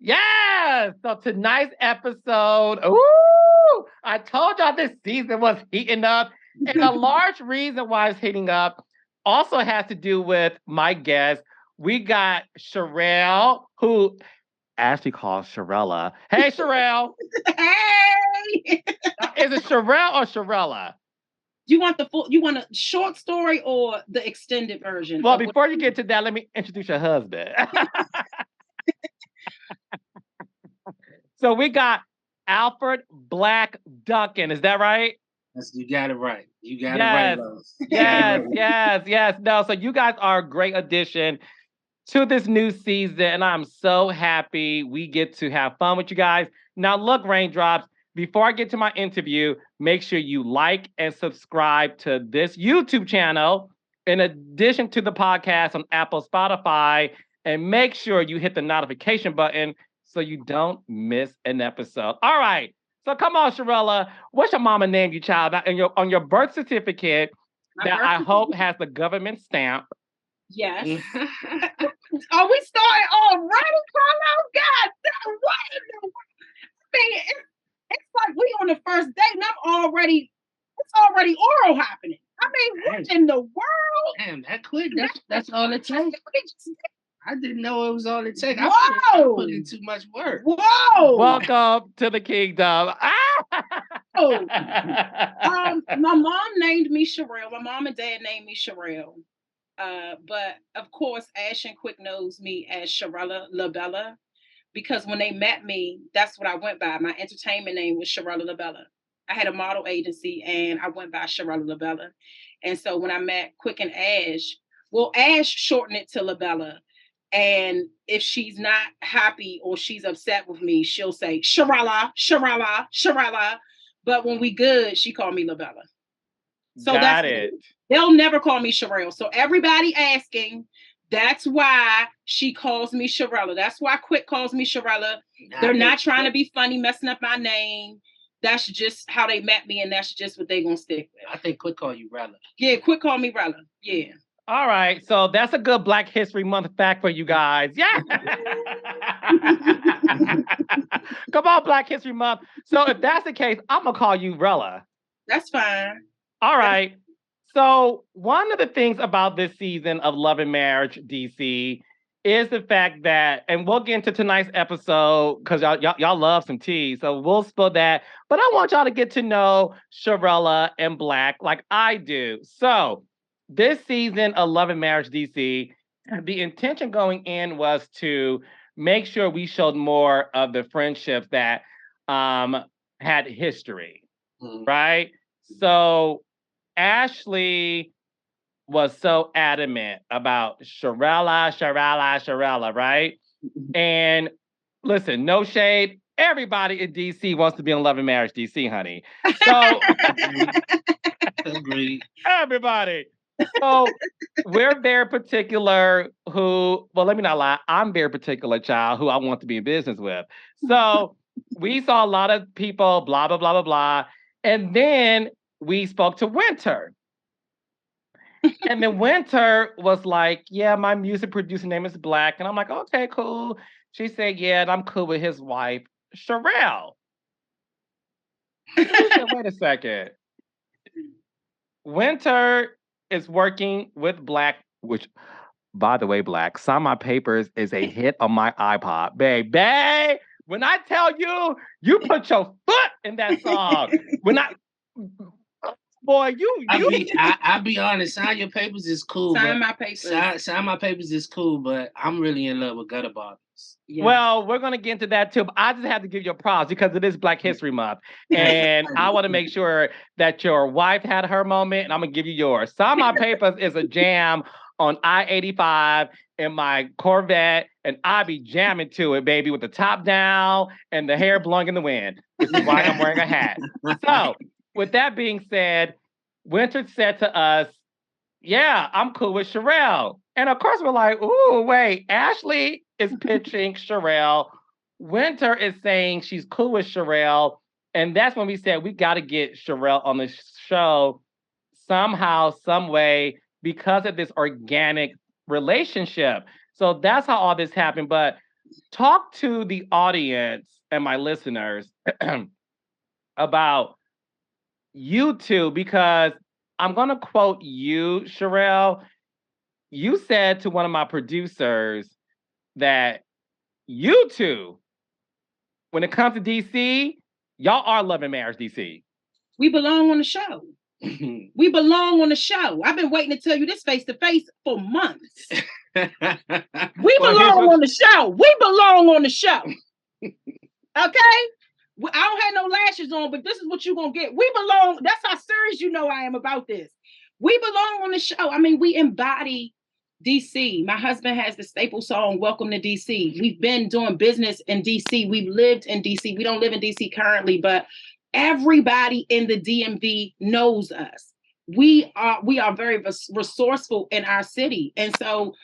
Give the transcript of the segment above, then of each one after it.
Yes. So tonight's episode, ooh, I told y'all this season was heating up. And a large reason why it's heating up also has to do with my guest. We got Sherrell, who Ashley calls Sherrella. Hey, Sherrell. Hey! Is it Sherrell or Sherrella? You want a short story or the extended version? Well, before you get to that, let me introduce your husband. So we got Alfred Black Duncan. Is that right? You got it right. You got it right, Rose. Yes. No, so you guys are a great addition to this new season, and I'm so happy we get to have fun with you guys. Now, look, Raindrops, before I get to my interview, make sure you like and subscribe to this YouTube channel in addition to the podcast on Apple, Spotify, and make sure you hit the notification button so you don't miss an episode. All right. So come on, Sherrella. What's your mama named you, child? On your birth certificate I hope has the government stamp. Yes. Oh, we started already, Carlos? God, what in the world? I mean, it's like we on the first date and it's already oral happening. I mean, what in the world? Damn, that quick? That's all it takes? I didn't know it was all it takes. Whoa! I put in too much work. Whoa! Welcome to the kingdom. Oh. My mom named me Sherrell. My mom and dad named me Sherrell. But of course, Ash and Quick knows me as Sherrell LaBella because when they met me, that's what I went by. My entertainment name was Sherrell LaBella. I had a model agency and I went by Sherrell LaBella. And so when I met Quick and Ash, Ash shortened it to LaBella. And if she's not happy or she's upset with me, she'll say, Sherrella. But when we good, she called me LaBella. So Got it. They'll never call me Sherrell. So everybody asking, that's why she calls me Sherrella. That's why Quick calls me Sherrella. They're not trying to be funny, messing up my name. That's just how they met me, and that's just what they're going to stick with. I think Quick call you Rella. Yeah, Quick call me Rella. Yeah. All right, so that's a good Black History Month fact for you guys. Yeah. Come on, Black History Month. So if that's the case, I'm going to call you Rella. That's fine. All right. So one of the things about this season of Love and Marriage DC is the fact that, and we'll get into tonight's episode because y'all love some tea, so we'll spill that. But I want y'all to get to know Sherrella and Black like I do. So this season of Love and Marriage DC, the intention going in was to make sure we showed more of the friendships that had history, right? So Ashley was so adamant about Sherrella, right? And listen, no shade. Everybody in DC wants to be in Love and Marriage DC, honey. So agreed. Everybody. So we're very particular let me not lie. I'm very particular, child, who I want to be in business with. So we saw a lot of people, blah, blah, blah, blah, blah. And then we spoke to Winter. And then Winter was like, yeah, my music producer name is Black. And I'm like, okay, cool. She said, yeah, and I'm cool with his wife, Sherrell. Wait a second. Winter is working with Black, which, by the way, Black, Sign My Papers is a hit on my iPod. Baby, when I tell you, you put your foot in that song. Boy, I'll be honest. Sign Your Papers is cool. Sign My Papers. Sign My Papers is cool, but I'm really in love with Gutter Barbers. Yeah. Well, we're going to get into that too, but I just have to give you a props because it is Black History Month. And I want to make sure that your wife had her moment, and I'm going to give you yours. Sign My Papers is a jam on I-85 in my Corvette, and I be jamming to it, baby, with the top down and the hair blowing in the wind, which is why I'm wearing a hat. So, with that being said, Winter said to us, yeah, I'm cool with Sherrell. And of course, we're like, ooh, wait, Ashley is pitching Sherrell. Winter is saying she's cool with Sherrell. And that's when we said we got to get Sherrell on the show somehow, some way, because of this organic relationship. So that's how all this happened. But talk to the audience and my listeners about you two, because I'm going to quote you, Sherrell. You said to one of my producers that you two, when it comes to DC, y'all are Love and Marriage DC. We belong on the show. We belong on the show. I've been waiting to tell you this face to face for months. We belong on the show. We belong on the show. Okay? I don't have no lashes on, but this is what you're going to get. We belong. That's how serious you know I am about this. We belong on the show. I mean, we embody DC. My husband has the staple song, Welcome to DC. We've been doing business in DC. We've lived in DC. We don't live in DC currently, but everybody in the DMV knows us. We are very resourceful in our city. And so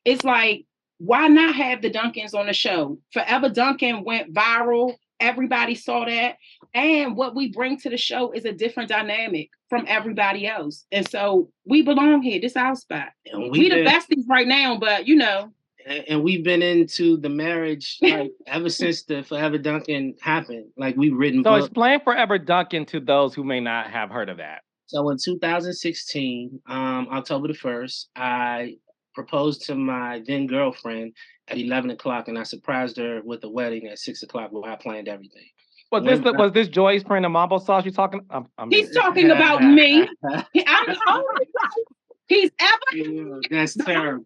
it's like, why not have the Duncans on the show? Forever Duncan went viral. Everybody saw that. And what we bring to the show is a different dynamic from everybody else. And so we belong here. This is our spot. We the besties right now, but you know. And we've been into the marriage like ever since the Forever Duncan happened. Like we've written books. So explain Forever Duncan to those who may not have heard of that. So in 2016, October the 1st, I proposed to my then girlfriend at 11 o'clock, and I surprised her with a wedding at 6 o'clock where I planned everything. Was this Joy's friend of Mambo Sauce you're talking? He's talking about me. I'm the only one he's ever. That's terrible.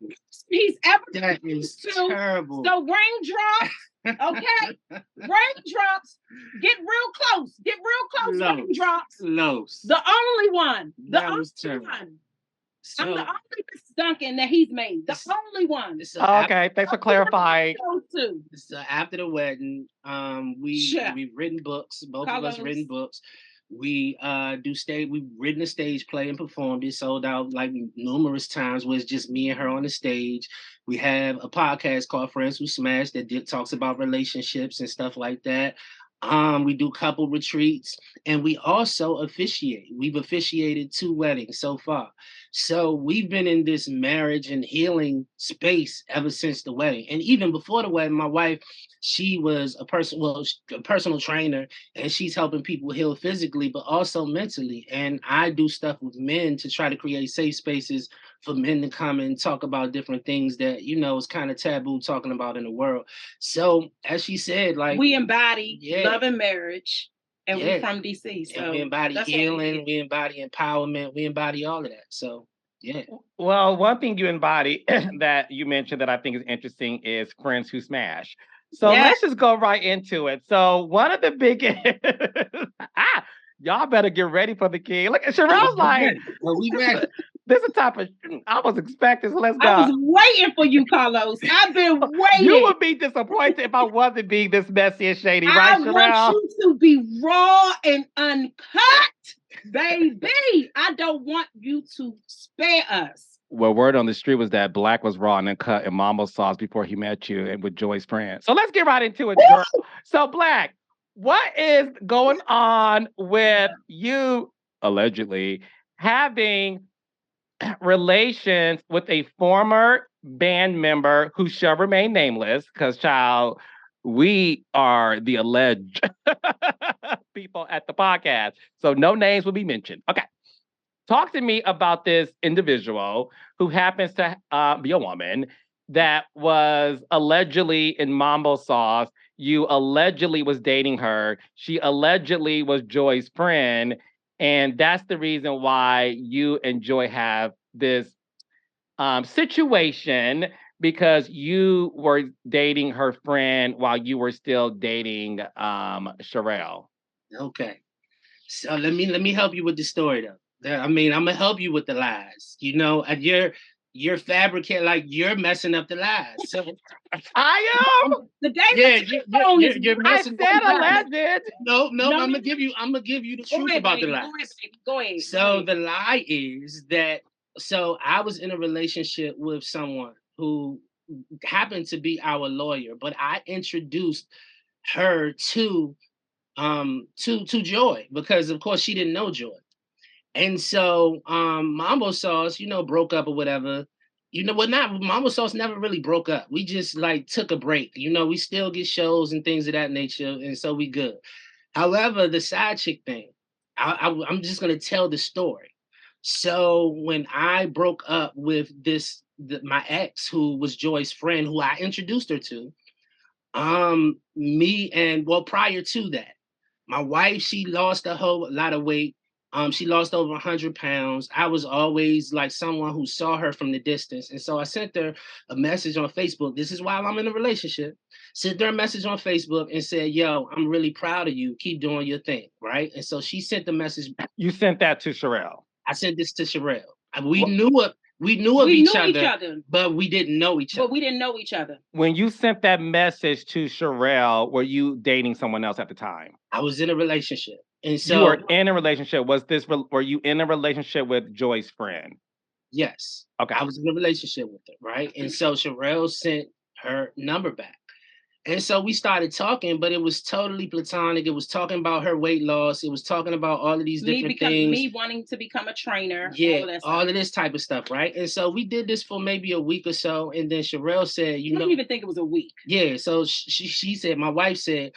He's ever. That is terrible. So raindrops. Okay, raindrops. Get real close. Get real close. Raindrops. Close. The only one. The that was only terrible. one. So, I'm the only Duncan that he's made. The only one. Okay, thanks for clarifying. So after the wedding, we've written books. Both of us written books. We we've written a stage play and performed it, sold out like numerous times, where it's just me and her on the stage. We have a podcast called Friends Who Smash that talks about relationships and stuff like that. We do couple retreats, and we also officiate. We've officiated 2 weddings so far. So we've been in this marriage and healing space ever since the wedding. And even before the wedding, my wife, she was a personal trainer, and she's helping people heal physically, but also mentally. And I do stuff with men to try to create safe spaces for men to come and talk about different things that, you know, is kind of taboo talking about in the world. So as she said, like we embody love and marriage, and we're from DC. So and we embody healing, we embody empowerment, we embody all of that. So yeah. Well, one thing you embody that you mentioned that I think is interesting is Friends Who Smash. So let's just go right into it. So one of the biggest y'all better get ready for the king. Look at Sherrell's like, well, we ready. This is the type of I was expecting, so let's go. I was waiting for you, Carlos. I've been waiting. You would be disappointed if I wasn't being this messy and shady, right, Sherrell? I want you to be raw and uncut, baby. I don't want you to spare us. Well, word on the street was that Black was raw and uncut in Mambo Sauce before he met you and with Joy's friend. So let's get right into it, girl. So Black, what is going on with you allegedly having relations with a former band member who shall remain nameless, because child, we are the alleged people at the podcast, so no names will be mentioned. Okay, talk to me about this individual who happens to be a woman that was allegedly in Mambo Sauce. You allegedly was dating her. She allegedly was Joy's friend. And that's the reason why you and Joy have this situation, because you were dating her friend while you were still dating Sherrell. Okay. So let me help you with the story though. I mean, I'm gonna help you with the lies. You know, you're fabricating, like you're messing up the lies. So I am. The day you're messing up the lies. No, I'm gonna give you the truth about the lies. Go ahead. So the lie is that I was in a relationship with someone who happened to be our lawyer, but I introduced her to Joy because of course she didn't know Joy. And so Mambo Sauce, you know, broke up or whatever. You know what? Not Mambo Sauce never really broke up. We just like took a break. You know, we still get shows and things of that nature, and so we good. However, the SideChick thing, I'm just gonna tell the story. So when I broke up with my ex, who was Joy's friend, who I introduced her to, prior to that, my wife, she lost a whole lot of weight. She lost over 100 pounds. I was always like someone who saw her from the distance. And so I sent her a message on Facebook. This is while I'm in a relationship. Sent her a message on Facebook and said, yo, I'm really proud of you. Keep doing your thing. Right. And so she sent the message. You sent that to Sherrell. I sent this to Sherrell. We knew of each other, but we didn't know each other. But we didn't know each other. When you sent that message to Sherrell, were you dating someone else at the time? I was in a relationship. And so you were in a relationship. Were you in a relationship with Joy's friend? Yes. Okay. I was in a relationship with her, right? And so Sherrell sent her number back. And so we started talking, but it was totally platonic. It was talking about her weight loss. It was talking about all of these different things. Me wanting to become a trainer. Yeah, all of this type of stuff, right? And so we did this for maybe a week or so. And then Sherrell said, I don't even think it was a week. Yeah. So she said, my wife said,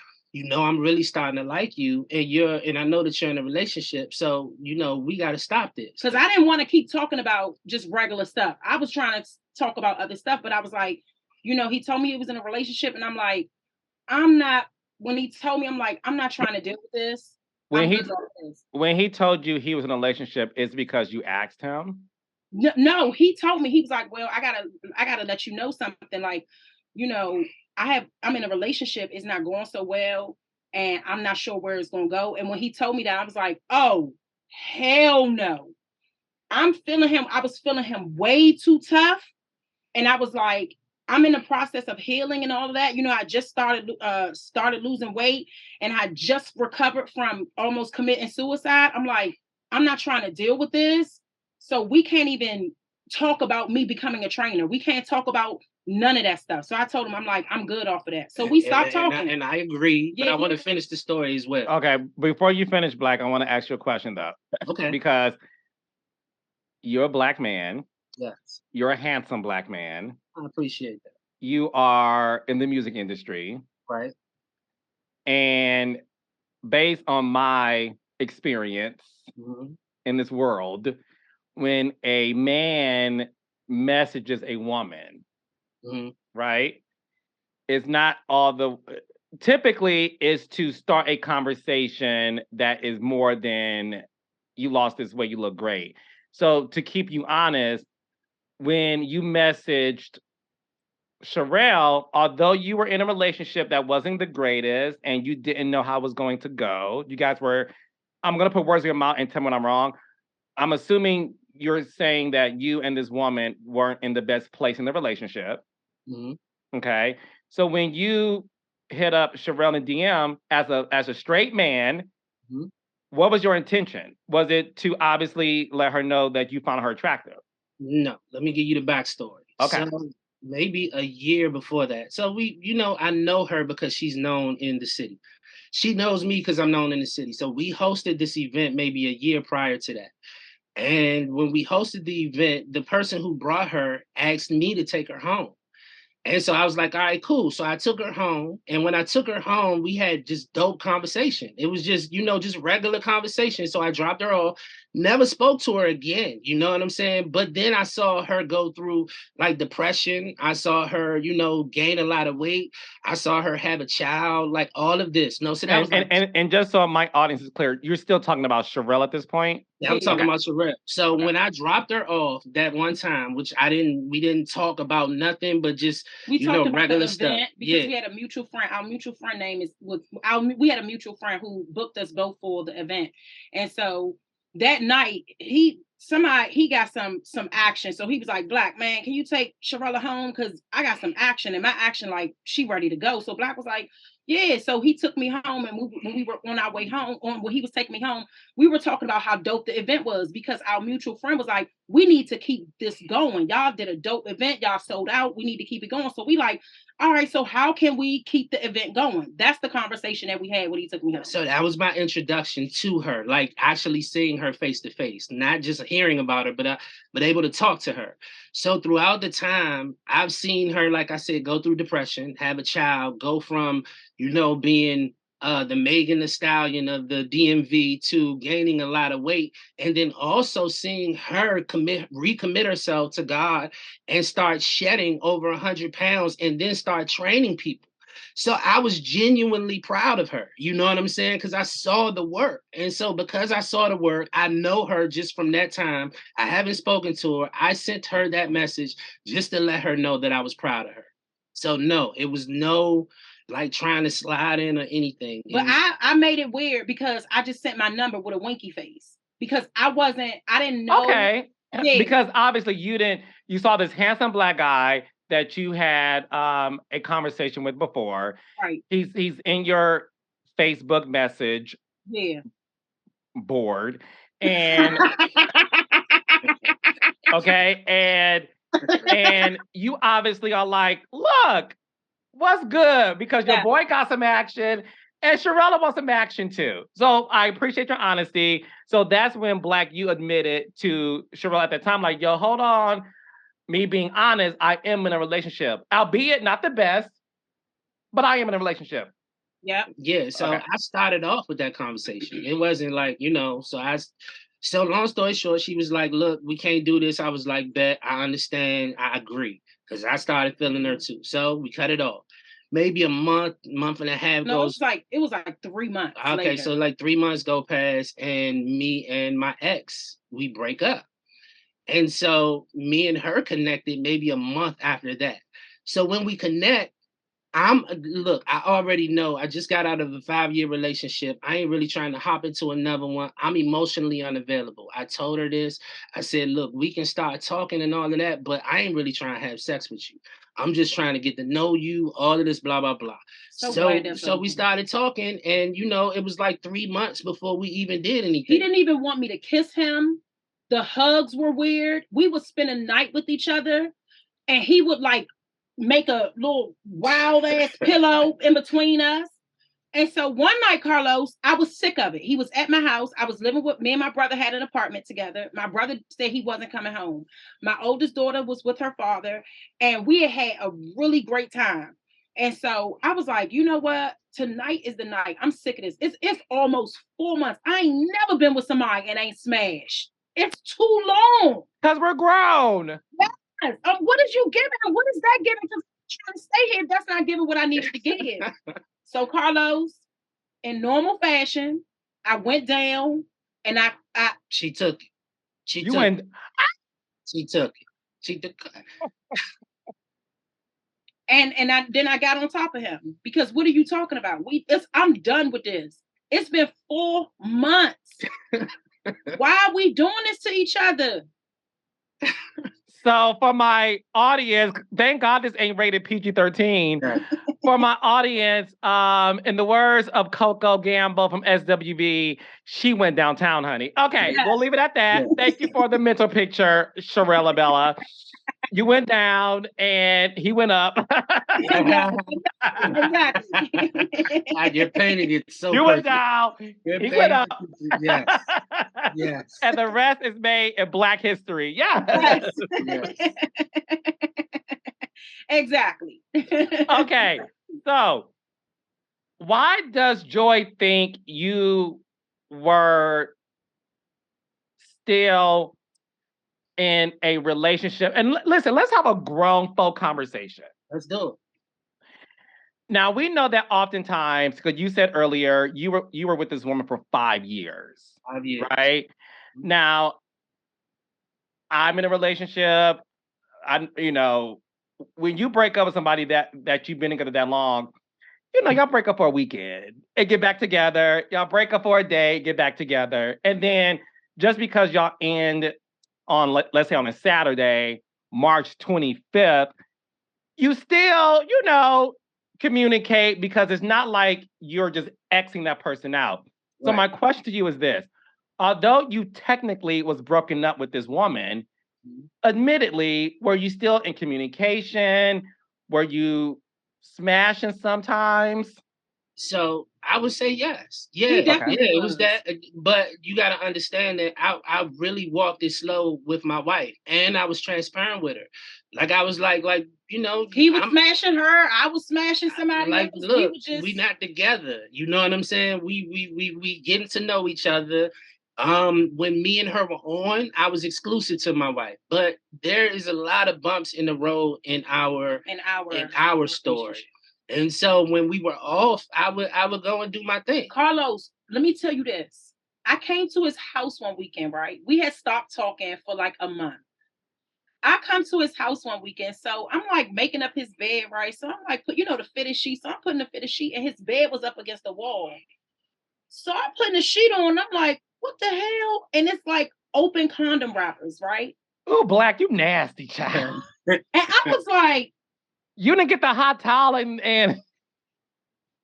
I'm really starting to like you, and I know that you're in a relationship. So, we got to stop this. Because I didn't want to keep talking about just regular stuff. I was trying to talk about other stuff, but I was like, he told me he was in a relationship, and I'm like, when he told me, I'm like, I'm not trying to deal with this. When he told you he was in a relationship, it's because you asked him? No, he told me, he was like, well, I gotta let you know something. Like, I'm in a relationship, it's not going so well, and I'm not sure where it's gonna go. And when he told me that, I was like, oh, hell no. I was feeling him way too tough. And I was like, I'm in the process of healing and all of that. I just started losing weight, and I just recovered from almost committing suicide. I'm like, I'm not trying to deal with this. So we can't even talk about me becoming a trainer. We can't talk about none of that stuff. So I told him, I'm like, I'm good off of that. So we stopped talking. And I agree, but I want to finish the story as well. Okay, before you finish, Black, I want to ask you a question, though. Okay. Because you're a Black man. Yes. You're a handsome Black man. I appreciate that. You are in the music industry. Right. And based on my experience in this world, when a man messages a woman, right, it's not typically is to start a conversation that is more than you lost this weight, you look great. So to keep you honest, when you messaged Sherrell, although you were in a relationship that wasn't the greatest and you didn't know how it was going to go, you guys were, I'm going to put words in your mouth and tell me when I'm wrong. I'm assuming you're saying that you and this woman weren't in the best place in the relationship. Okay. So when you hit up Sherrell in DM as a straight man, what was your intention? Was it to obviously let her know that you found her attractive? No, let me give you the backstory. Okay. So maybe a year before that. So I know her because she's known in the city. She knows me because I'm known in the city. So we hosted this event maybe a year prior to that. And when we hosted the event, the person who brought her asked me to take her home. And so I was like, all right, cool. So I took her home. And when I took her home, we had just dope conversation. It was just, just regular conversation. So I dropped her off, never spoke to her again. You know what I'm saying? But then I saw her go through like depression. I saw her, gain a lot of weight. I saw her have a child, like all of this. No, so that was and just so my audience is clear, you're still talking about Sherrell at this point? Yeah, I'm talking about Sherrell. So when I dropped her off that one time, which we didn't talk about nothing, but just we talked about regular the stuff. Because we had a mutual friend. Our mutual friend we had a mutual friend who booked us both for the event, and so that night he got some action. So he was like, Black, man, can you take Sherrell home? Because I got some action, and my action, like, she ready to go. So Black was like, yeah. So he took me home, and when we were on our way home, when he was taking me home, we were talking about how dope the event was, because our mutual friend was like, we need to keep this going. Y'all did a dope event. Y'all sold out. We need to keep it going. So we like, all right, so how can we keep the event going? That's the conversation that we had when he took me home. So that was my introduction to her, like actually seeing her face to face, not just hearing about her, but able to talk to her. So throughout the time, I've seen her, like I said, go through depression, have a child, go from, being the Megan Thee Stallion of the DMV to gaining a lot of weight, and then also seeing her recommit herself to God and start shedding over 100 pounds and then start training people. So I was genuinely proud of her. You know what I'm saying? Because I saw the work. And so because I saw the work, I know her just from that time. I haven't spoken to her. I sent her that message just to let her know that I was proud of her. So no, it was no like trying to slide in or anything. But I made it weird because I just sent my number with a winky face because I didn't know. Okay. Yeah. Because obviously you saw this handsome Black guy that you had a conversation with before. Right. He's in your Facebook message board. And okay, and you obviously are like, look, what's good? Because your boy got some action and Sherrell wants some action too. So I appreciate your honesty. So that's when Black, you admitted to Sherrell at that time, like, yo, hold on. Me being honest, I am in a relationship, albeit not the best, but I am in a relationship. Yeah. Yeah. So I started off with that conversation. It wasn't like, so long story short, she was like, look, we can't do this. I was like, bet, I understand. I agree. Because I started feeling her too. So we cut it off. Maybe a month and a half goes. It was like 3 months. Okay, later. So like 3 months go past, and me and my ex, we break up. And so me and her connected maybe a month after that. So when we connect, I already know I just got out of a 5-year relationship. I ain't really trying to hop into another one. I'm emotionally unavailable. I told her this. I said, look, we can start talking and all of that, but I ain't really trying to have sex with you. I'm just trying to get to know you, all of this, blah, blah, blah. So we started talking, and it was like 3 months before we even did anything. He didn't even want me to kiss him. The hugs were weird. We would spend a night with each other, and he would like make a little wild ass pillow in between us. And so one night, Carlos, I was sick of it. He was at my house. I was living with me and my brother had an apartment together. My brother said he wasn't coming home. My oldest daughter was with her father, and we had a really great time. And so I was like, you know what? Tonight is the night. I'm sick of this. It's almost 4 months. I ain't never been with somebody and ain't smashed. It's too long. Because we're grown. Yes. What is you giving? What is that giving? Because I'm trying to stay here. That's not giving what I needed to give. So Carlos, in normal fashion, I went down and she took it. She took it. And I got on top of him because what are you talking about? I'm done with this. It's been 4 months. Why are we doing this to each other? So for my audience, thank God this ain't rated PG-13. For my audience, in the words of Coco Gamble from SWV, she went downtown, honey. Okay, We'll leave it at that. Thank you for the mental picture, Sherrell Bella. You went down and he went up. Exactly. You're painting it so you went down. He went up. Yes. And the rest is made in Black history. Yes. Exactly. Okay. So why does Joy think you were still in a relationship? And listen, let's have a grown folk conversation. Let's do it. Now we know that oftentimes, because you said earlier, you were with this woman for 5 years. 5 years. Right? Now, I'm in a relationship. When you break up with somebody that you've been together that long, y'all break up for a weekend and get back together. Y'all break up for a day, get back together. And then just because y'all end on, let's say on a Saturday, March 25th, you still, communicate because it's not like you're just Xing that person out. So my question to you is this. Although you technically was broken up with this woman, admittedly, were you still in communication? Were you smashing sometimes? So I would say yes. Yeah, it was that. But you got to understand that I really walked it slow with my wife, and I was transparent with her. Like I was like he was smashing her. I was smashing somebody like, else. look, we not together. You know what I'm saying? We getting to know each other. When me and her were on, I was exclusive to my wife, but there is a lot of bumps in the road in our story. And so when we were off, I would go and do my thing. Carlos, let me tell you this. I came to his house one weekend, right? We had stopped talking for like a month. I come to his house one weekend, so I'm like making up his bed, right? So I'm like, the fitted sheet. So I'm putting the fitted sheet, and his bed was up against the wall. So I'm putting the sheet on. I'm like, what the hell? And it's like open condom wrappers, right? Oh, Black, you nasty child. And I was like, you didn't get the hot towel and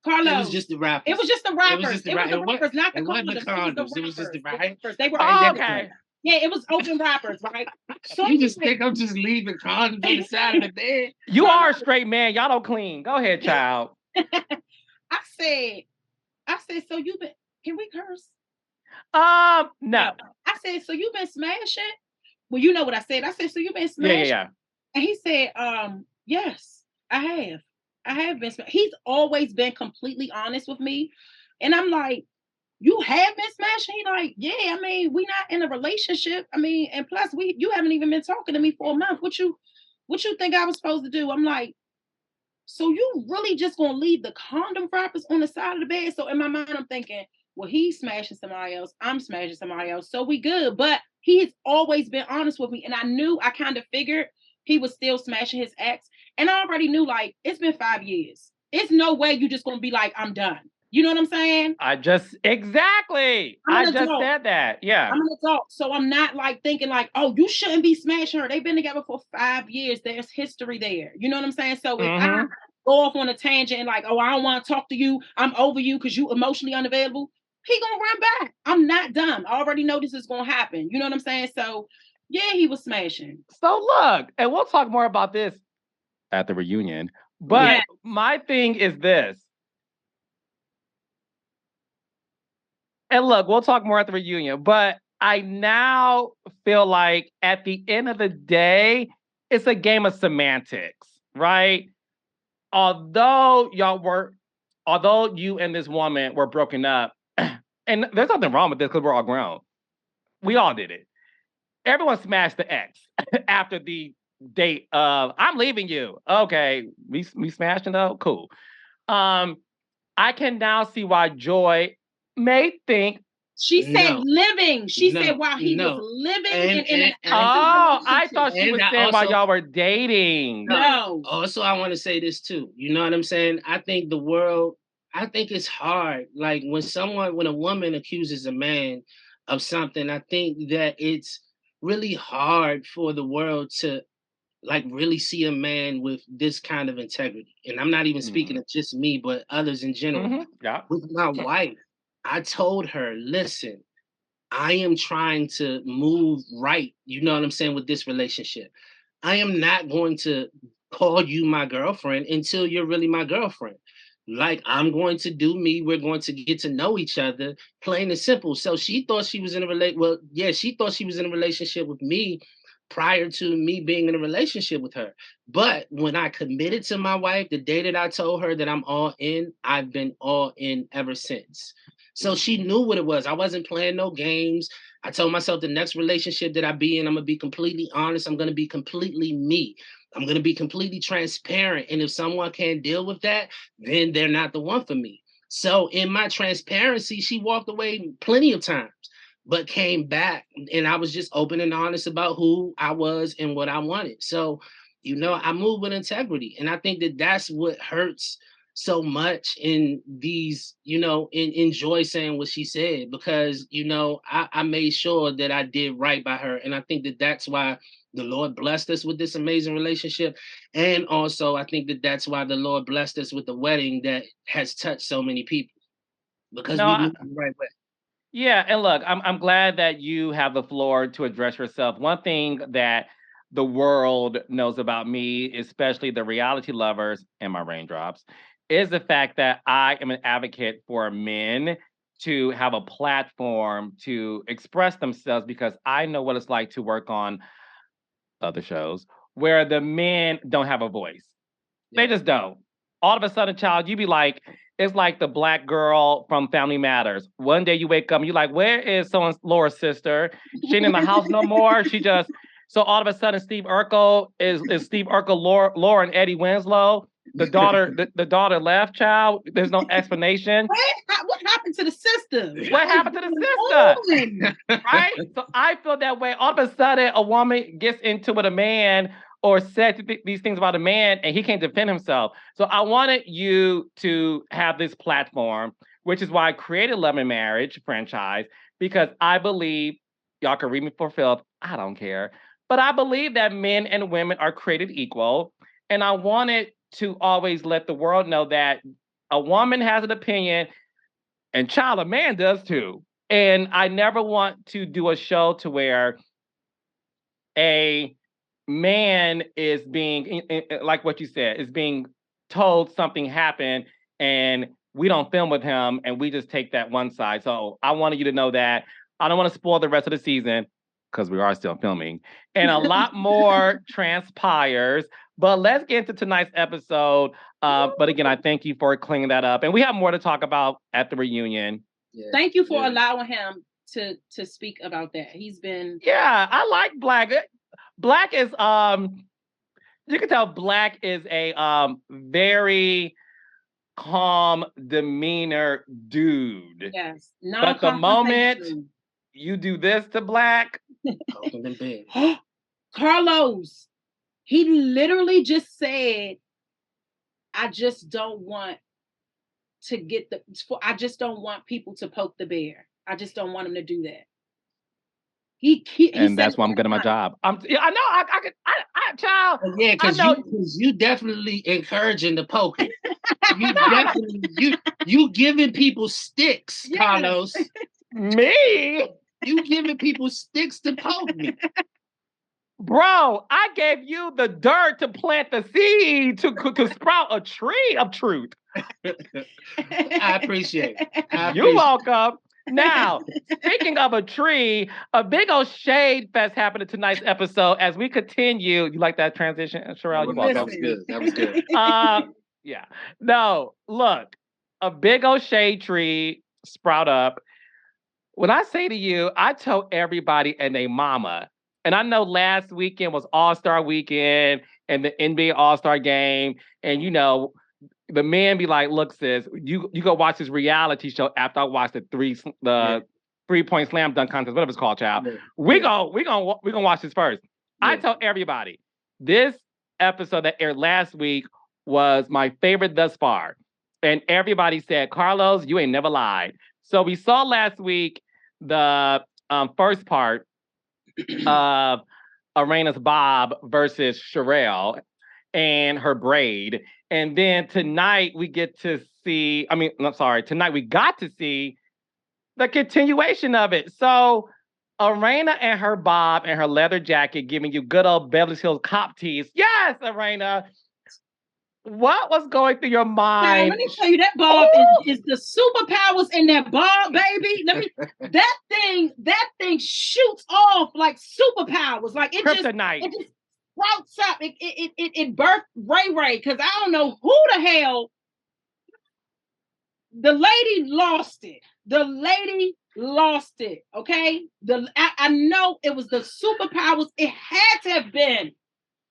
Carlos. It was just the wrappers. It was just the wrappers. It was the wrappers, not the condoms. It was just the wrappers. They were okay. Yeah, it was open wrappers, right? So you just think I'm just leaving condoms on the side of the bed? You are a straight man. Y'all don't clean. Go ahead, child. I said, so you've been, can we curse? No. I said, so you've been smashing? Well, you know what I said. I said, so you've been smashing? Yeah. And he said, yes, I have. I have been. He's always been completely honest with me. And I'm like, you have been smashing? He like, yeah, I mean, we not in a relationship. I mean, and plus you haven't even been talking to me for a month. What you think I was supposed to do? I'm like, so you really just gonna leave the condom wrappers on the side of the bed? So in my mind, I'm thinking, well, he's smashing somebody else. I'm smashing somebody else. So we good. But he's always been honest with me. And I kind of figured he was still smashing his ex. And I already knew, like, it's been 5 years. It's no way you just gonna be like, I'm done. You know what I'm saying? Exactly. I just said that. Yeah. I'm an adult. So I'm not like thinking like, oh, you shouldn't be smashing her. They've been together for 5 years. There's history there. You know what I'm saying? So if I go off on a tangent and like, oh, I don't want to talk to you, I'm over you because you emotionally unavailable, he gonna run back. I'm not dumb. I already know this is gonna happen. You know what I'm saying? So yeah, he was smashing. So look, and we'll talk more about this at the reunion. But my thing is this. And look, we'll talk more at the reunion, but I now feel like at the end of the day, it's a game of semantics, right? Although you and this woman were broken up, and there's nothing wrong with this because we're all grown. We all did it. Everyone smashed the ex after the date of, I'm leaving you. Okay, we smashed it though? Cool. I can now see why Joy may think she said living. She said while he was living I thought she was saying while y'all were dating. No. Also, I want to say this too. You know what I'm saying? I think it's hard. Like when a woman accuses a man of something, I think that it's really hard for the world to like really see a man with this kind of integrity. And I'm not even speaking of just me, but others in general. Yeah. With my wife, I told her, listen, I am trying to move right. You know what I'm saying? With this relationship, I am not going to call you my girlfriend until you're really my girlfriend. Like I'm going to do me. We're going to get to know each other, plain and simple. So she thought she was in a she thought she was in a relationship with me prior to me being in a relationship with her. But when I committed to my wife, the day that I told her that I'm all in, I've been all in ever since. So she knew what it was. I wasn't playing no games. I told myself the next relationship that I be in, I'm going to be completely honest. I'm going to be completely me. I'm going to be completely transparent. And if someone can't deal with that, then they're not the one for me. So in my transparency, she walked away plenty of times, but came back. And I was just open and honest about who I was and what I wanted. So, I move with integrity. And I think that that's what hurts so much in these, in Joy saying what she said, because, I made sure that I did right by her. And I think that that's why the Lord blessed us with this amazing relationship. And also, I think that that's why the Lord blessed us with the wedding that has touched so many people, because we moved the right way. Yeah, and look, I'm glad that you have the floor to address yourself. One thing that the world knows about me, especially the reality lovers and my raindrops, is the fact that I am an advocate for men to have a platform to express themselves because I know what it's like to work on other shows where the men don't have a voice. Yeah. They just don't. All of a sudden, child, you be like, it's like the black girl from Family Matters. One day you wake up and you're like, where is someone's Laura's sister? She ain't in the house no more. She just, so all of a sudden Steve Urkel is Steve Urkel, Laura and Eddie Winslow. The daughter left, child. There's no explanation. What happened to the sister? What happened to the sister? Right? So I feel that way. All of a sudden, a woman gets into with a man or said these things about a man and he can't defend himself. So I wanted you to have this platform, which is why I created Love and Marriage franchise, because I believe, y'all can read me for filth, I don't care, but I believe that men and women are created equal. And I wanted to always let the world know that a woman has an opinion and child, a man does too. And I never want to do a show to where a man is being, like what you said, is being told something happened and we don't film with him and we just take that one side. So I wanted you to know that. I don't want to spoil the rest of the season because we are still filming and a lot more transpires. But let's get into tonight's episode. But again, I thank you for cleaning that up. And we have more to talk about at the reunion. Yeah. Thank you for allowing him to speak about that. He's been... Yeah, I like Black. Black is, you can tell Black is a very calm demeanor dude. Yes. But the moment you do this to Black, Carlos, he literally just said, I just don't want I just don't want people to poke the bear. I just don't want him to do that. And that's why I'm good at my job. I know. I child. Yeah, because you definitely encouraging the poking. You definitely you giving people sticks, yes. Carlos. Me? You giving people sticks to poke me. Bro, I gave you the dirt to plant the seed to sprout a tree of truth. I appreciate it. You're welcome. Now, speaking of a tree, a big old shade fest happened in tonight's episode as we continue. You like that transition, Sherrell? That was good. That was good. Yeah. No, look, a big old shade tree sprout up. When I say to you, I tell everybody and they mama. And I know last weekend was All-Star weekend and the NBA All-Star game. And, you know, the men be like, look, sis, you go watch this reality show after I watch the three-point slam dunk contest, whatever it's called, child. Yeah. We're gonna watch this first. Yeah. I tell everybody, this episode that aired last week was my favorite thus far. And everybody said, Carlos, you ain't never lied. So we saw last week the first part of Arena's Bob versus Sherrell and her braid. And then tonight we get to see, tonight we got to see the continuation of it. So Arena and her bob and her leather jacket giving you good old Beverly Hills cop tease. Yes, Arena. What was going through your mind? Let me tell you, that bob is the superpowers in that bob, baby. That thing shoots off like superpowers. Like it Kryptonite. It just sprouts up. It birthed Ray because I don't know who the hell. The lady lost it. Okay, I know it was the superpowers. It had to have been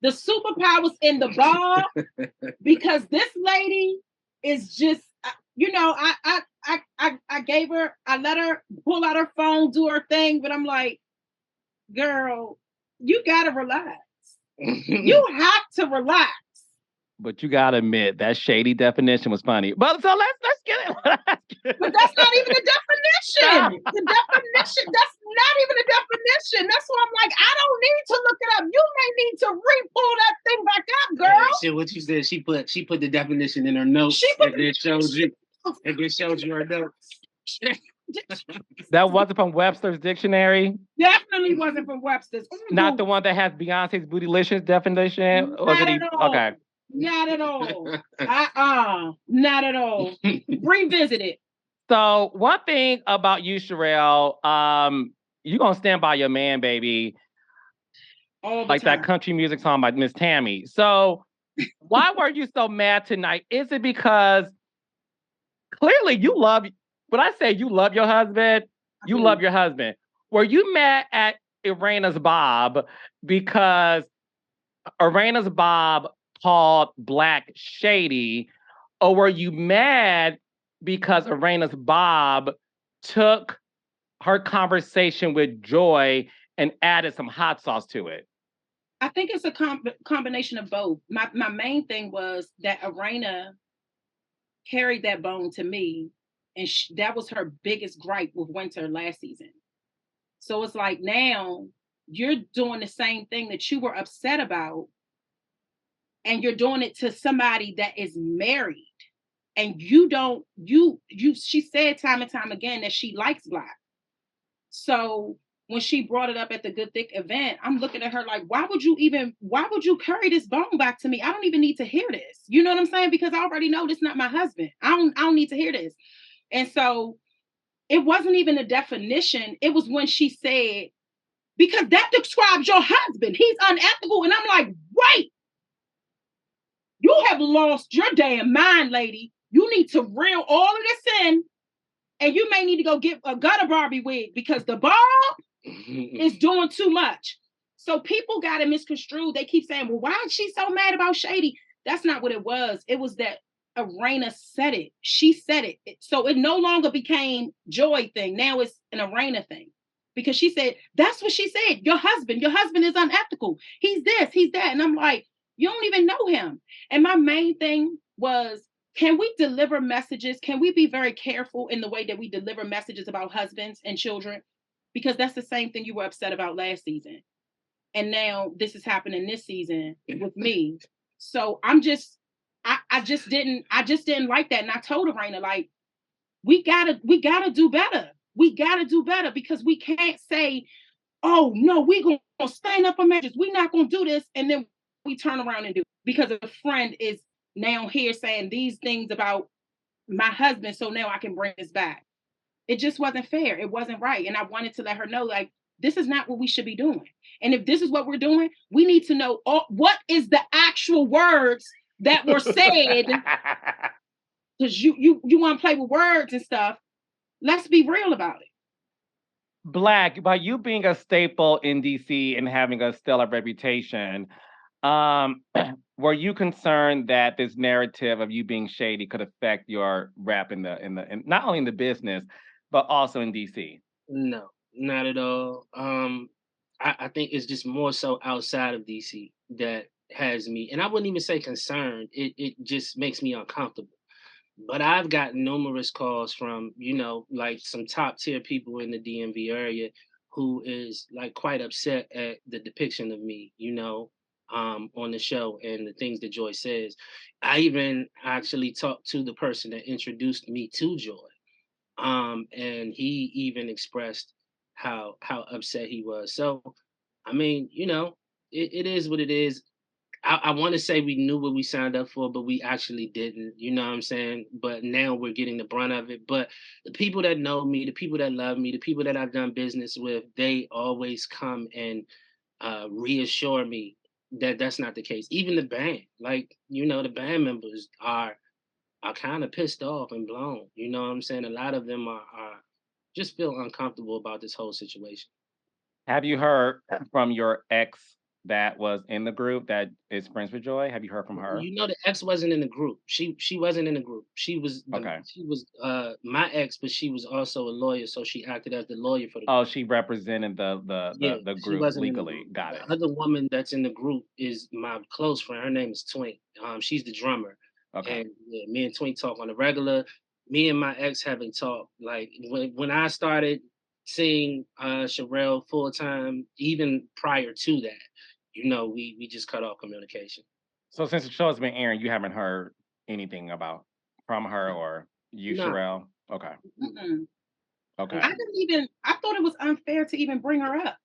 the superpowers in the bar because this lady is just, you know, I let her pull out her phone, do her thing, but I'm like, girl, you gotta relax. You have to relax. But you gotta admit that shady definition was funny. But so let's get it. But that's not even a definition. The definition, that's not even a definition. That's why I'm like, I don't need to look it up. You may need to re-pull that thing back up, girl. Yeah, shit, what you said, she put the definition in her notes. It shows you her notes. That wasn't from Webster's Dictionary? Definitely wasn't from Webster's. Not the one that has Beyonce's Bootylicious definition? Not at all. Okay. Not at all. Not at all. Revisit it. So one thing about you, Sherrell, you're gonna stand by your man, baby. All the like time. That country music song by Miss Tammy. So why were you so mad tonight? Is it because clearly you love, when I say you love your husband, you love your husband. Were you mad at Irana's Bob because Irana's Bob called Black shady, or were you mad because Irana's Bob took her conversation with Joy and added some hot sauce to it? I think it's a combination of both. My main thing was that Irana carried that bone to me, and that was her biggest gripe with Winter last season. So it's like now you're doing the same thing that you were upset about, and you're doing it to somebody that is married, and she said time and time again that she likes Black. So when she brought it up at the Good Thick event, I'm looking at her like, why would you carry this bone back to me? I don't even need to hear this. You know what I'm saying? Because I already know this is not my husband. I don't need to hear this. And so it wasn't even a definition. It was when she said, because that describes your husband. He's unethical. And I'm like, wait, you have lost your damn mind, lady. You need to reel all of this in. And you may need to go get a gutter Barbie wig because the bob is doing too much. So people got it misconstrued. They keep saying, well, why is she so mad about Shady? That's not what it was. It was that Irana said it. She said it. So it no longer became Joy thing. Now it's an Irana thing. Because she said, that's what she said. Your husband is unethical. He's this, he's that. And I'm like, you don't even know him. And my main thing was, can we deliver messages? Can we be very careful in the way that we deliver messages about husbands and children? Because that's the same thing you were upset about last season. And now this is happening this season with me. So I just didn't like that. And I told Irana, like, we gotta do better. We gotta do better because we can't say, oh no, we're gonna stand up for marriages. We're not gonna do this. And then we turn around and do it because a friend is now here saying these things about my husband, so now I can bring this back. It just wasn't fair. It wasn't right. And I wanted to let her know, like, this is not what we should be doing. And if this is what we're doing, we need to know what is the actual words that were said. Because you want to play with words and stuff. Let's be real about it. Black, by you being a staple in DC and having a stellar reputation, were you concerned that this narrative of you being shady could affect your rap in not only in the business, but also in DC? No, not at all. I think it's just more so outside of DC that has me, and I wouldn't even say concerned. It just makes me uncomfortable. But I've gotten numerous calls from, like some top tier people in the DMV area who is like quite upset at the depiction of me, on the show and the things that Joy says. I even actually talked to the person that introduced me to Joy. And he even expressed how upset he was. So, I mean, it is what it is. I want to say we knew what we signed up for, but we actually didn't. You know what I'm saying? But now we're getting the brunt of it. But the people that know me, the people that love me, the people that I've done business with, they always come and reassure me that that's not the case. Even the band, like, the band members are kind of pissed off and blown. You know what I'm saying? A lot of them are just feel uncomfortable about this whole situation. Have you heard from your ex that was in the group that is friends with Joy? Have you heard from her? The ex wasn't in the group. She wasn't in the group. She was okay. She was my ex, but she was also a lawyer, so she acted as the lawyer for the group. Oh, she represented the group legally. Got it. The other woman that's in the group is my close friend. Her name is Twink. She's the drummer. Okay. And me and Twink talk on the regular. Me and my ex haven't talked. Like when I started seeing Sherrell full time, even prior to that, we just cut off communication. So since the show has been airing, you haven't heard anything from her or you, Sherrell? Okay. Mm-mm. Okay. I thought it was unfair to even bring her up.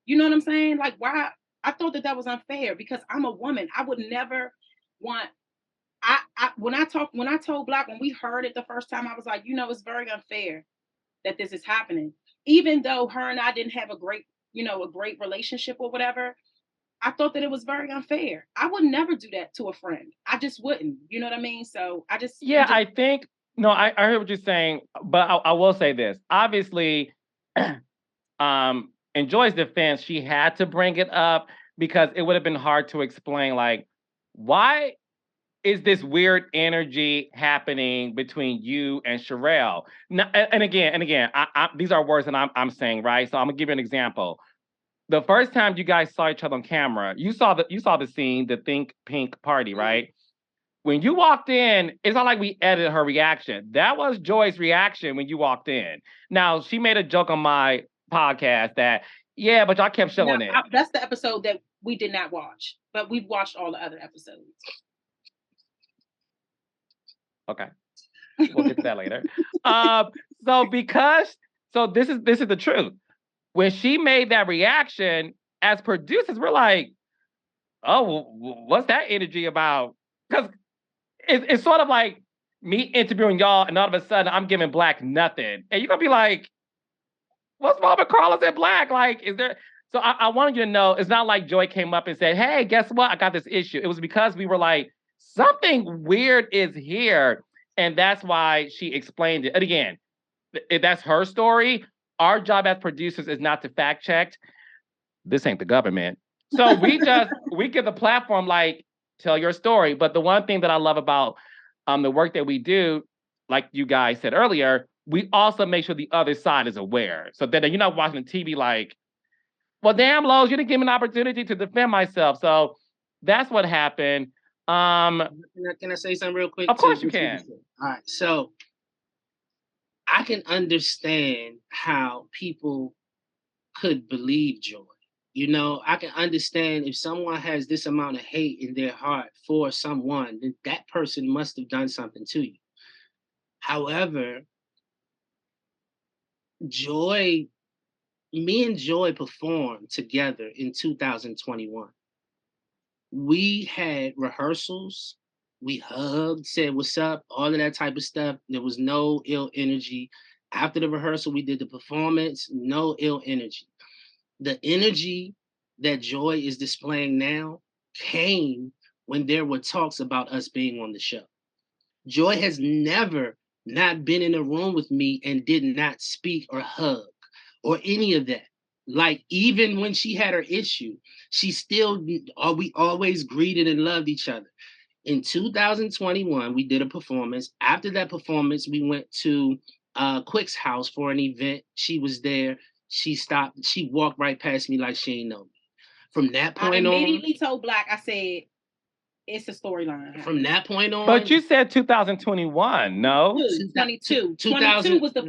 You know what I'm saying? Like, why? I thought that was unfair because I'm a woman. I would never want. When I told Black, when we heard it the first time, I was like, it's very unfair that this is happening. Even though her and I didn't have a great relationship or whatever, I thought that it was very unfair. I would never do that to a friend. I just wouldn't. You know what I mean? So I think no, I heard what you're saying, but I will say this. Obviously, in Joy's defense, she had to bring it up because it would have been hard to explain, like, why is this weird energy happening between you and Sherrell? Now, and again, these are words that I'm saying, right? So I'm gonna give you an example. The first time you guys saw each other on camera, you saw the scene, the Think Pink party, right? When you walked in, it's not like we edited her reaction. That was Joy's reaction when you walked in. Now, she made a joke on my podcast that, yeah, but y'all kept showing it. That's the episode that we did not watch, but we've watched all the other episodes. Okay. We'll get to that later. So this is the truth. When she made that reaction, as producers, we're like, oh, what's that energy about? Because it's sort of like me interviewing y'all, and all of a sudden I'm giving Black nothing. And you're gonna be like, what's wrong with Carlos and Black? Like, is there? So I wanted you to know it's not like Joy came up and said, hey, guess what? I got this issue. It was because we were like, something weird is here. And that's why she explained it. And again, that's her story. Our job as producers is not to fact check. This ain't the government. So we give the platform, like, tell your story. But the one thing that I love about the work that we do, like you guys said earlier, we also make sure the other side is aware. So that you're not watching TV like, well, damn, Lowe's, you didn't give me an opportunity to defend myself. So that's what happened. Can I say something real quick? Of course you can. All right. So I can understand how people could believe Joy. I can understand if someone has this amount of hate in their heart for someone, then that person must have done something to you. However, me and Joy performed together in 2021. We had rehearsals, we hugged, said what's up, all of that type of stuff. There was no ill energy. After the rehearsal, we did the performance, no ill energy. The energy that Joy is displaying now came when there were talks about us being on the show. Joy has never not been in a room with me and did not speak or hug or any of that. Like, even when she had her issue, we always greeted and loved each other. In 2021, we did a performance. After that performance, we went to Quick's house for an event. She was there. She stopped. She walked right past me like she didn't know me. From that point on, I immediately told Black, I said, it's a storyline. From that point on. But you said 2021, no? 22. 22 was the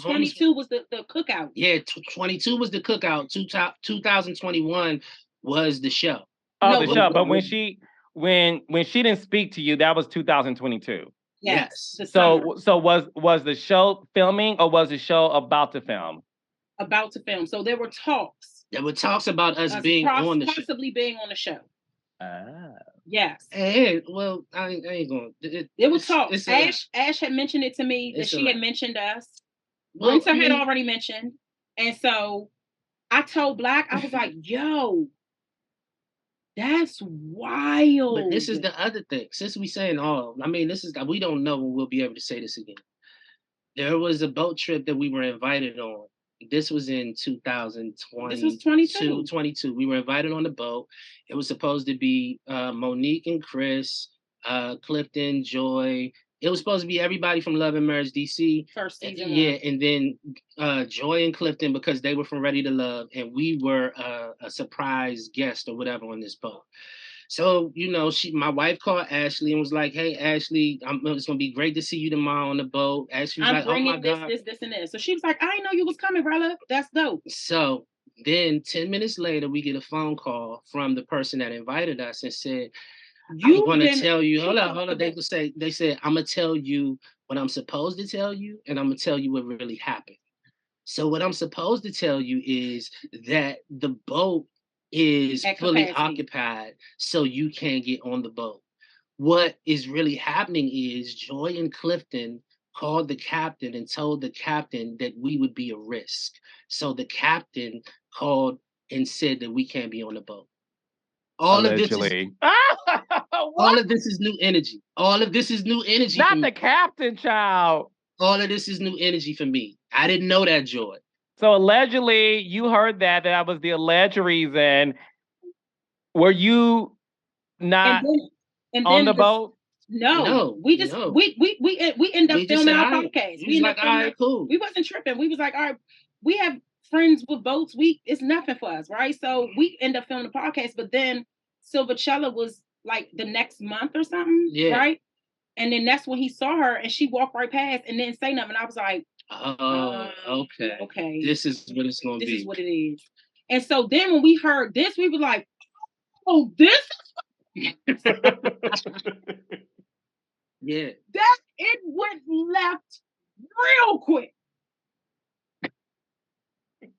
22 was the cookout. Yeah, 22 was the cookout. 2021 was the show. Oh, the show. But when she didn't speak to you, that was 2022. Yes. So was the show filming, or was the show about to film? About to film. So there were talks. There were talks about us being on the show. Possibly being on the show. Yes. Hey, well, I ain't going. It was talk. Ash had mentioned it to me that she had mentioned us. Winter had already mentioned, and so I told Black, I was like, "Yo, that's wild." But this is the other thing. Since we saying we don't know when we'll be able to say this again. There was a boat trip that we were invited on. This was in 2020. This was 22. 22. We were invited on the boat. It was supposed to be Monique and Chris, Clifton, Joy. It was supposed to be everybody from Love and Marriage DC. First season. Yeah, and then Joy and Clifton, because they were from Ready to Love, and we were a surprise guest or whatever on this boat. So, my wife called Ashley and was like, "Hey, Ashley, it's gonna be great to see you tomorrow on the boat." Ashley was like, "Oh my God, this, and this." So she was like, "I didn't know you was coming, brother. That's dope." So then 10 minutes later, we get a phone call from the person that invited us and said, "I'm gonna tell you." Hold on. They said, "I'm gonna tell you what I'm supposed to tell you, and I'm gonna tell you what really happened. So what I'm supposed to tell you is that the boat is fully occupied, so you can't get on the boat. What is really happening is Joy and Clifton called the captain and told the captain that we would be a risk. So the captain called and said that we can't be on the boat. Allegedly. All of this is new energy. All of this is new energy. Not the captain, child. All of this is new energy for me. I didn't know that, Joy. So allegedly, you heard that was the alleged reason. Were you not on the boat? No, we just we end up filming our podcast. We like, all right, cool. We wasn't tripping. We was like, all right, we have friends with boats. It's nothing for us, right? So we end up filming the podcast. But then Silvercella was like the next month or something, right? And then that's when he saw her, and she walked right past and didn't say nothing. And I was like, okay, this is what it's gonna be. This is what it is. And so then when we heard this, we were like, oh, this. Yeah, that it went left real quick.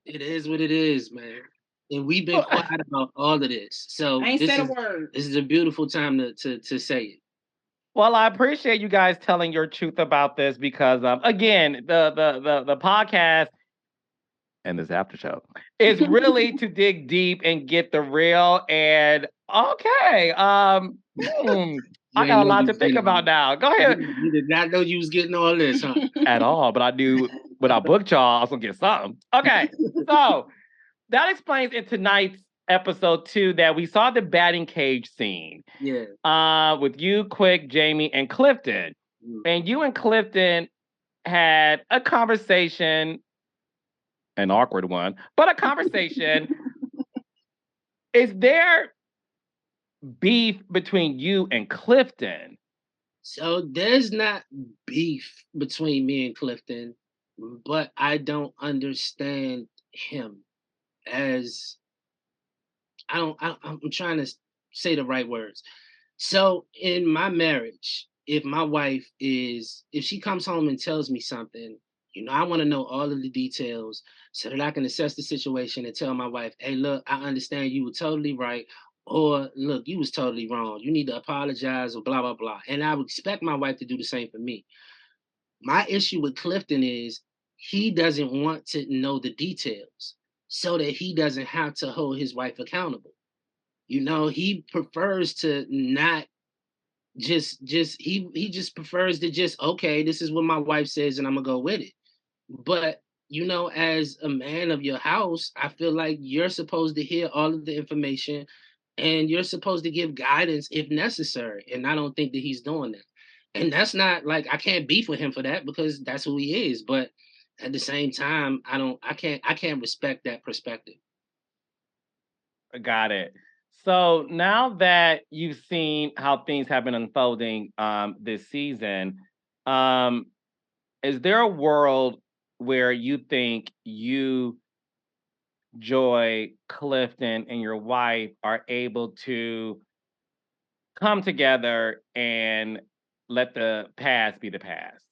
It is what it is, man. And we've been quiet about all of this. So I ain't said a word. This is a beautiful time to say it. Well, I appreciate you guys telling your truth about this because, again, the podcast and this after show is really to dig deep and get the real. And okay, I got a lot to think about now. Go ahead. You did not know you was getting all this, huh? At all, but I knew when I booked y'all, I was gonna get something. Okay, so that explains in tonight's episode 2 that we saw the batting cage scene. Yeah. With you, Quick, Jamie, and Clifton. And you and Clifton had a conversation, an awkward one, but a conversation. Is there beef between you and Clifton? So there's not beef between me and Clifton, but I don't understand him as I'm trying to say the right words. So in my marriage, if my wife if she comes home and tells me something, I want to know all of the details so that I can assess the situation and tell my wife, hey, look, I understand you were totally right. Or look, you was totally wrong. You need to apologize or blah, blah, blah. And I would expect my wife to do the same for me. My issue with Clifton is he doesn't want to know the details so that he doesn't have to hold his wife accountable. He prefers to not he just prefers to just, okay, this is what my wife says and I'm gonna go with it. But as a man of your house, I feel like you're supposed to hear all of the information and you're supposed to give guidance if necessary. And I don't think that he's doing that. And that's not like, I can't beef with him for that because that's who he is. But at the same time, I can't respect that perspective. Got it. So now that you've seen how things have been unfolding this season, is there a world where you think you, Joy, Clifton, and your wife are able to come together and let the past be the past?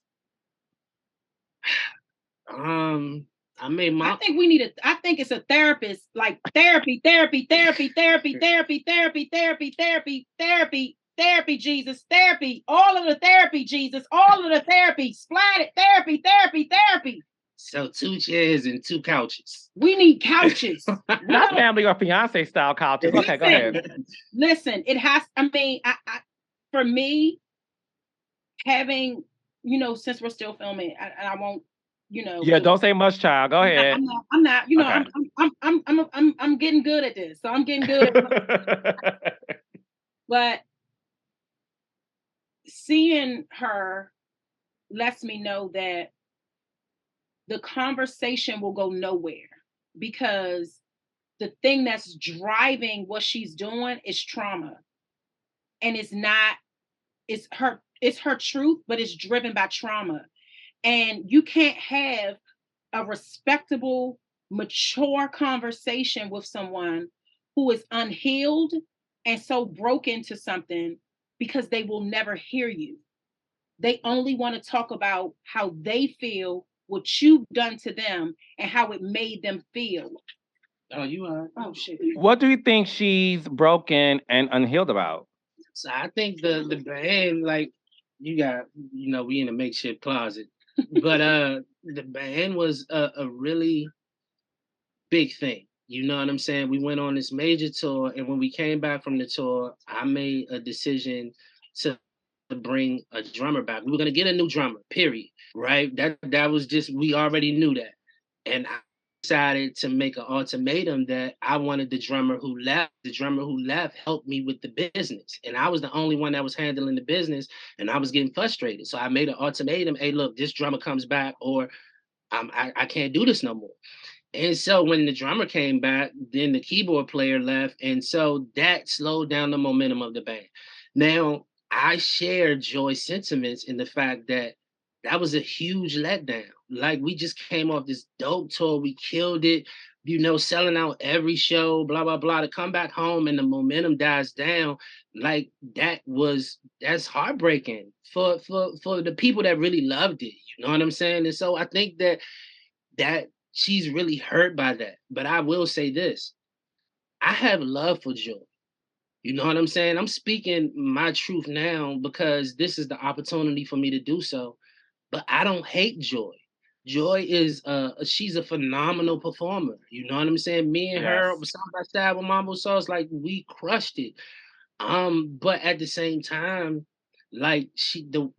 I think we need I think it's a therapist, like therapy, Jesus, therapy, all of the therapy, Jesus, all of the therapy, splatted therapy. So 2 chairs and 2 couches. We need couches. Not family or fiance style couches. Okay, go ahead. Listen, it has, I for me, having, since we're still filming, and I won't, Yeah, don't say much, child. Go ahead. I'm not, okay. I'm getting good at this. So I'm getting good at but seeing her lets me know that the conversation will go nowhere because the thing that's driving what she's doing is trauma. And it's her truth, but it's driven by trauma. And you can't have a respectable, mature conversation with someone who is unhealed and so broken to something because they will never hear you. They only want to talk about how they feel, what you've done to them, and how it made them feel. Oh, you are. Oh, shit. What do you think she's broken and unhealed about? So I think the band, like, you got, we in a makeshift closet, but the band was a really big thing. You know what I'm saying? We went on this major tour, and when we came back from the tour, I made a decision to bring a drummer back. We were gonna get a new drummer, period. Right? That was just, we already knew that. And I decided to make an ultimatum that I wanted the drummer who left. The drummer who left helped me with the business. And I was the only one that was handling the business, and I was getting frustrated. So I made an ultimatum, hey, look, this drummer comes back, or I can't do this no more. And so when the drummer came back, then the keyboard player left. And so that slowed down the momentum of the band. Now, I share Joy's sentiments in the fact that that was a huge letdown. Like, we just came off this dope tour. We killed it, selling out every show, blah, blah, blah. To come back home and the momentum dies down, like, that's heartbreaking for the people that really loved it. You know what I'm saying? And so I think that she's really hurt by that. But I will say this, I have love for Joy. You know what I'm saying? I'm speaking my truth now because this is the opportunity for me to do so. But I don't hate Joy. Joy is she's a phenomenal performer. You know what I'm saying? Me and her side by side with Mambo Sauce, like, we crushed it. But at the same time, like, the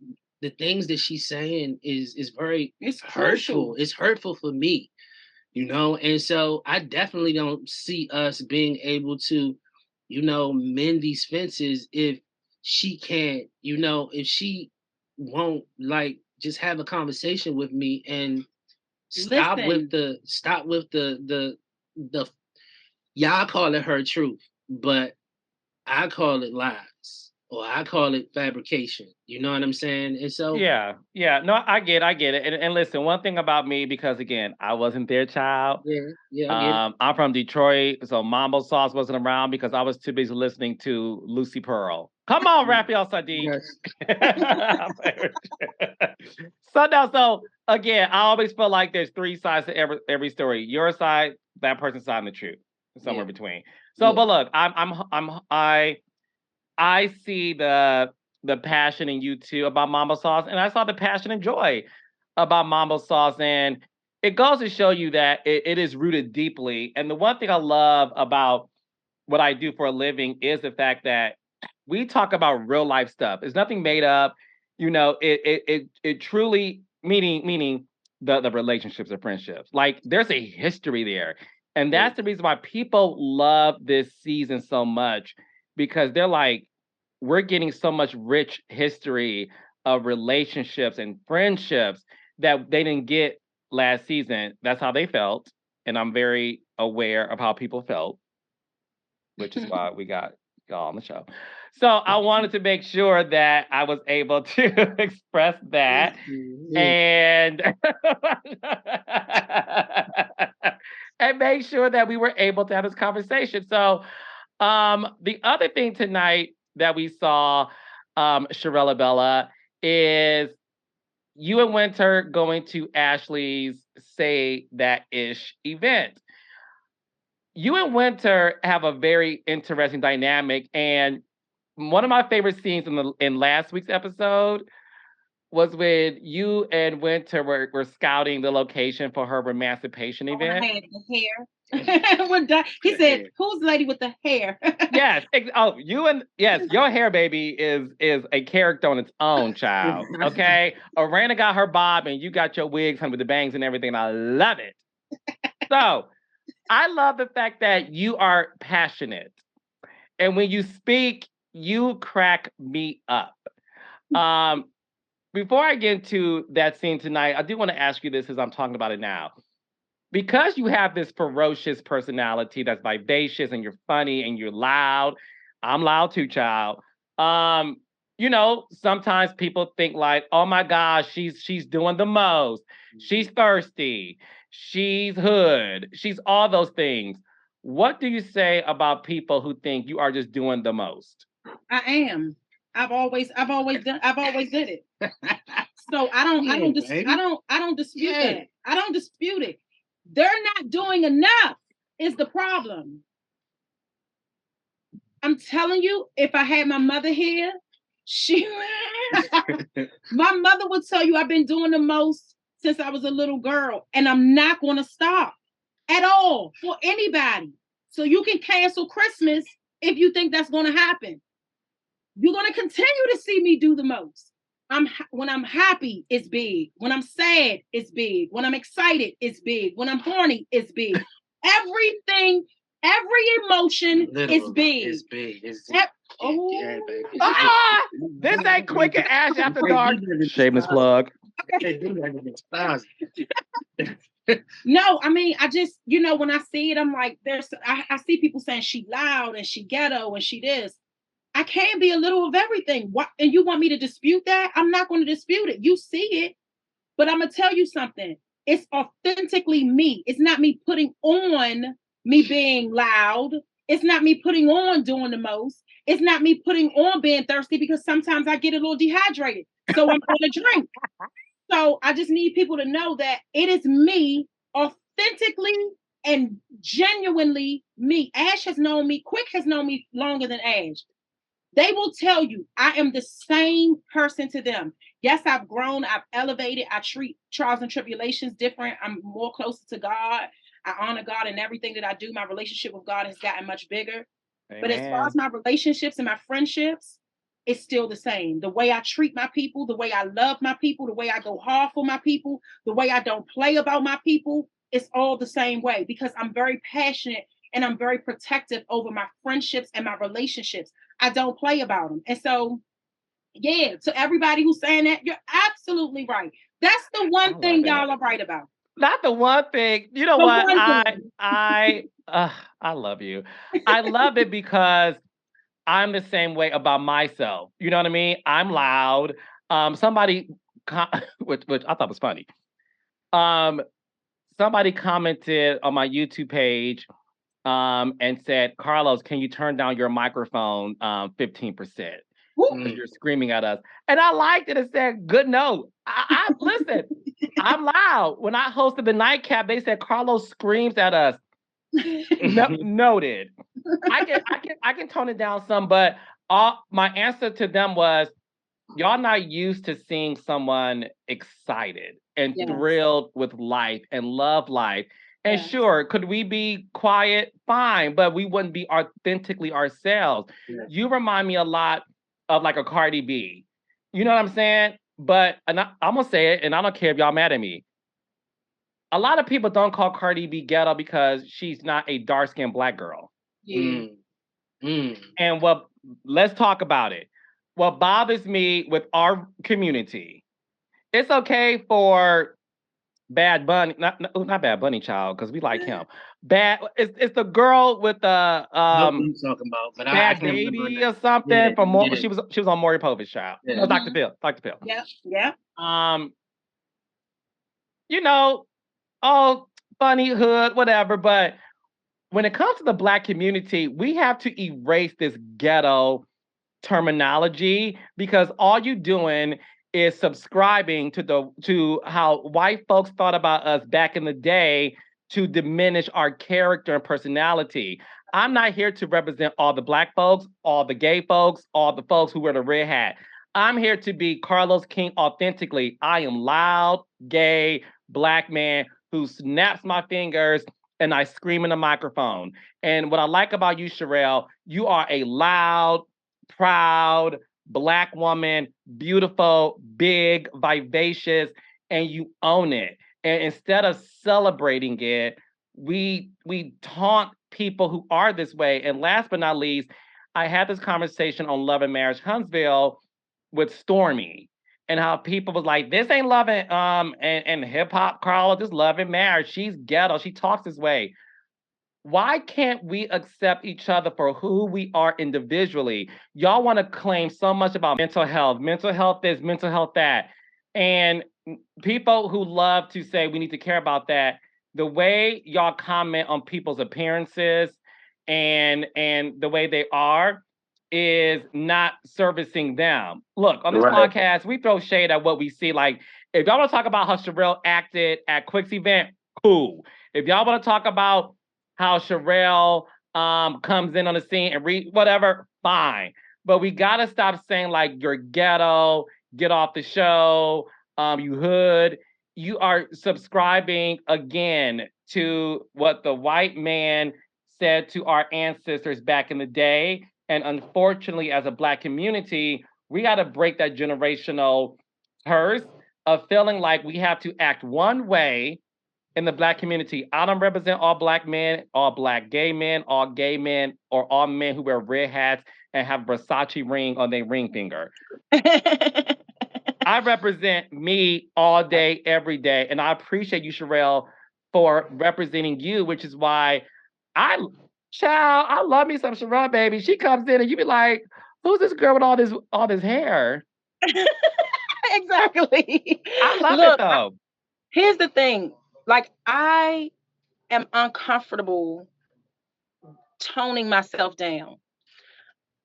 things that she's saying is very, it's hurtful. It's hurtful for me. And so I definitely don't see us being able to, mend these fences if she can't, if she won't, like, just have a conversation with me and stop with the y'all call it her truth, but I call it lies, or I call it fabrication. You know what I'm saying? And so yeah. No, I get it. And listen, one thing about me, because again, I wasn't their child. Yeah, I get it. I'm from Detroit, so Mambo Sauce wasn't around because I was too busy listening to Lucy Pearl. Come on, Raphael Sadiq. Yes. So again, I always feel like there's three sides to every story. Your side, that person's side, and the truth, somewhere between. So, but look, I see the passion in you too about Mambo Sauce, and I saw the passion and joy about Mambo Sauce, and it goes to show you that it is rooted deeply. And the one thing I love about what I do for a living is the fact that we talk about real life stuff. It's nothing made up. It truly meaning the relationships and friendships. Like, there's a history there. And that's the reason why people love this season so much, because they're like, we're getting so much rich history of relationships and friendships that they didn't get last season. That's how they felt. And I'm very aware of how people felt, which is why we got y'all on the show. So I wanted to make sure that I was able to express that. And and make sure that we were able to have this conversation. So the other thing tonight that we saw, Sherrell Bella, is you and Winter going to Ashley's Say That Ish event. You and Winter have a very interesting dynamic, and one of my favorite scenes in last week's episode was when you and Winter were scouting the location for her emancipation event. I had the hair. He said, "Who's the lady with the hair?" Yes. Your hair, baby, is a character on its own, child. Okay. Arana got her bob, and you got your wigs with the bangs and everything. And I love it. So I love the fact that you are passionate, and when you speak, you crack me up. Before I get into that scene tonight, I do want to ask you this as I'm talking about it now. Because you have this ferocious personality that's vivacious and you're funny and you're loud. I'm loud too, child. Sometimes people think like, oh my gosh, she's doing the most. She's thirsty. She's hood. She's all those things. What do you say about people who think you are just doing the most? I am. I've always did it. So I don't dispute that. I don't dispute it. They're not doing enough is the problem. I'm telling you, if I had my mother here, my mother would tell you I've been doing the most since I was a little girl, and I'm not going to stop at all for anybody. So you can cancel Christmas if you think that's going to happen. You're going to continue to see me do the most. When I'm happy, it's big. When I'm sad, it's big. When I'm excited, it's big. When I'm horny, it's big. Everything, every emotion is big. It's big. This ain't Quick and Ash After Dark. Shameless plug. No, I mean, I just, when I see it, I'm like, I see people saying she loud and she ghetto and she this. I can be a little of everything. What? And you want me to dispute that? I'm not going to dispute it. You see it. But I'm going to tell you something. It's authentically me. It's not me putting on me being loud. It's not me putting on doing the most. It's not me putting on being thirsty, because sometimes I get a little dehydrated. So I'm going to drink. So I just need people to know that it is me, authentically and genuinely me. Ash has known me. Quick has known me longer than Ash. They will tell you I am the same person to them. Yes, I've grown, I've elevated, I treat trials and tribulations different. I'm more closer to God. I honor God in everything that I do. My relationship with God has gotten much bigger. Amen. But as far as my relationships and my friendships, it's still the same. The way I treat my people, the way I love my people, the way I go hard for my people, the way I don't play about my people, it's all the same way, because I'm very passionate and I'm very protective over my friendships and my relationships. I don't play about them. And so, yeah, to everybody who's saying that, you're absolutely right. That's the one thing y'all are right about. Not the one thing. You know what? I love you. I love it because I'm the same way about myself. You know what I mean? I'm loud. Somebody, which I thought was funny. Somebody commented on my YouTube page and said, Carlos, can you turn down your microphone 15%? Because you're screaming at us. And I liked it and said, good note. I listen, I'm loud. When I hosted the nightcap, they said Carlos screams at us. Noted. I can tone it down some, but my answer to them was, y'all not used to seeing someone excited and thrilled with life and love life. And sure, could we be quiet? Fine, but we wouldn't be authentically ourselves. Yeah. You remind me a lot of like a Cardi B. You know what I'm saying? But I'm gonna say it, and I don't care if y'all mad at me. A lot of people don't call Cardi B ghetto because she's not a dark-skinned Black girl. Yeah. And let's talk about it. What bothers me with our community, it's okay for Bad Bunny, not Bad Bunny child, because we like him. It's the girl with the talking about, but Bad Baby or something from more. She was on Maury Povich child. Yeah. No, Dr. Phil. Yeah. Funny hood, whatever. But when it comes to the Black community, we have to erase this ghetto terminology, because all you doing is subscribing to how white folks thought about us back in the day to diminish our character and personality. I'm not here to represent all the Black folks, all the gay folks, all the folks who wear the red hat. I'm here to be Carlos King authentically. I am loud, gay, Black man who snaps my fingers and I scream in the microphone. And what I like about you, Sherrell, you are a loud, proud Black woman, beautiful, big, vivacious, and you own it. And instead of celebrating it, we taunt people who are this way. And last but not least, I had this conversation on Love and Marriage Huntsville with Stormy, and how people was like, this ain't love and hip hop, Carla, this love and marriage. She's ghetto. She talks this way. Why can't we accept each other for who we are individually? Y'all want to claim so much about mental health this, mental health that. And people who love to say we need to care about that, the way y'all comment on people's appearances and the way they are, is not servicing them. Look, on this podcast, we throw shade at what we see. Like, if y'all want to talk about how Sherrell acted at Quick's event, cool. If y'all want to talk about how Sherrell comes in on the scene and read whatever, fine. But we gotta stop saying like you're ghetto, get off the show, you hood. You are subscribing again to what the white man said to our ancestors back in the day. And unfortunately, as a Black community, we got to break that generational curse of feeling like we have to act one way in the Black community. I don't represent all Black men, all Black gay men, or all men who wear red hats and have Versace ring on their ring finger. I represent me all day, every day. And I appreciate you, Sherrell, for representing you, which is why I love me some Sherrell, baby. She comes in and you be like, who's this girl with all this hair? Exactly. I love it though. Here's the thing. Like, I am uncomfortable toning myself down.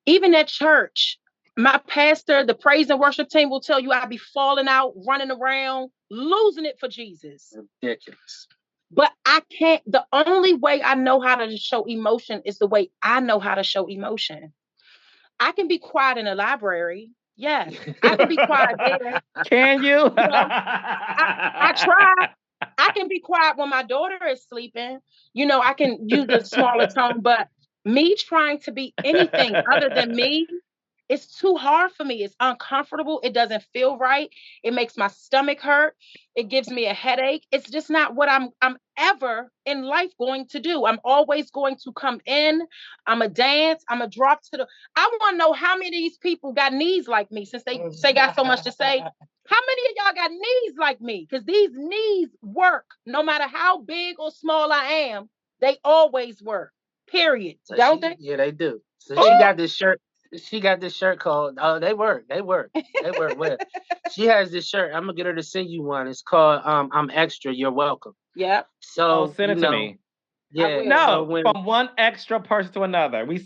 Even at church, my pastor, the praise and worship team will tell you I be falling out, running around, losing it for Jesus. Ridiculous. But I can't, the only way I know how to show emotion is the way I know how to show emotion. I can be quiet in a library. Yes, I can be quiet there. Can you? I try. I can be quiet when my daughter is sleeping. I can use a smaller tone, but me trying to be anything other than me, it's too hard for me. It's uncomfortable. It doesn't feel right. It makes my stomach hurt. It gives me a headache. It's just not what I'm ever in life going to do. I'm always going to come in. I'm a dance. I'm a drop to the. I want to know how many of these people got knees like me, since they got so much to say. How many of y'all got knees like me? Because these knees work. No matter how big or small I am, they always work. Period. So Don't they? Yeah, they do. So she got this shirt. She got this shirt called, they work well. She has this shirt. I'm gonna get her to send you one. It's called I'm Extra, You're Welcome. Yeah. So send it to me. Yeah. No, so from one extra person to another. We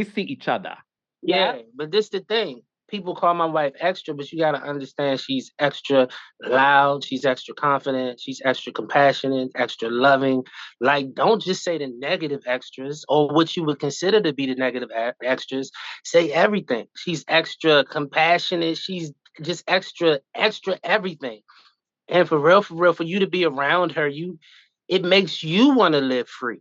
see each other. Yeah, but this the thing. People call my wife extra, but you gotta understand she's extra loud, she's extra confident, she's extra compassionate, extra loving. Like, don't just say the negative extras or what you would consider to be the negative extras. Say everything. She's extra compassionate. She's just extra everything. And for real, for you to be around her, it makes you want to live free.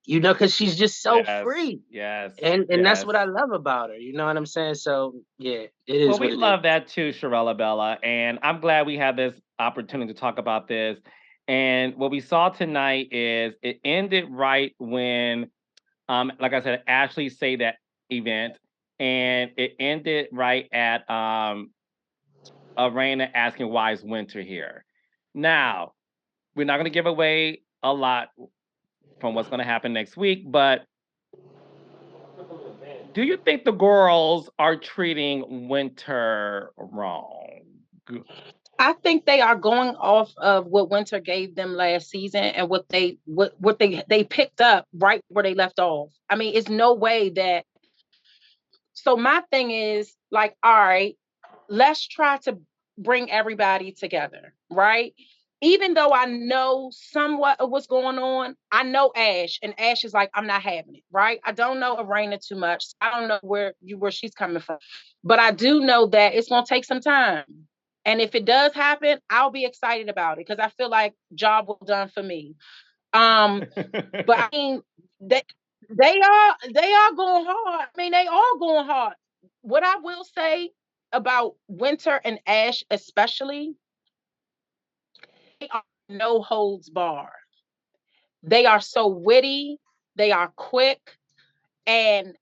Because she's just so free. Yes. And that's what I love about her. You know what I'm saying? So, yeah, it is. Well, we love that too, Sherrell Bella. And I'm glad we had this opportunity to talk about this. And what we saw tonight is it ended right when, like I said, Ashley say that event. And it ended right at Arena asking why is Winter here. Now, we're not going to give away a lot from what's going to happen next week, but do you think the girls are treating Winter wrong? I think they are going off of what Winter gave them last season and what they picked up right where they left off. I mean, it's no way that. So my thing is like, all right, let's try to bring everybody together, right? Even though I know somewhat of what's going on, I know Ash, and Ash is like, I'm not having it, right? I don't know Arena too much. I don't know where she's coming from, but I do know that it's gonna take some time. And if it does happen, I'll be excited about it because I feel like job well done for me. But I mean, they are going hard. I mean, they are going hard. What I will say about Winter and Ash especially, they are no holds barred. They are so witty. They are quick. And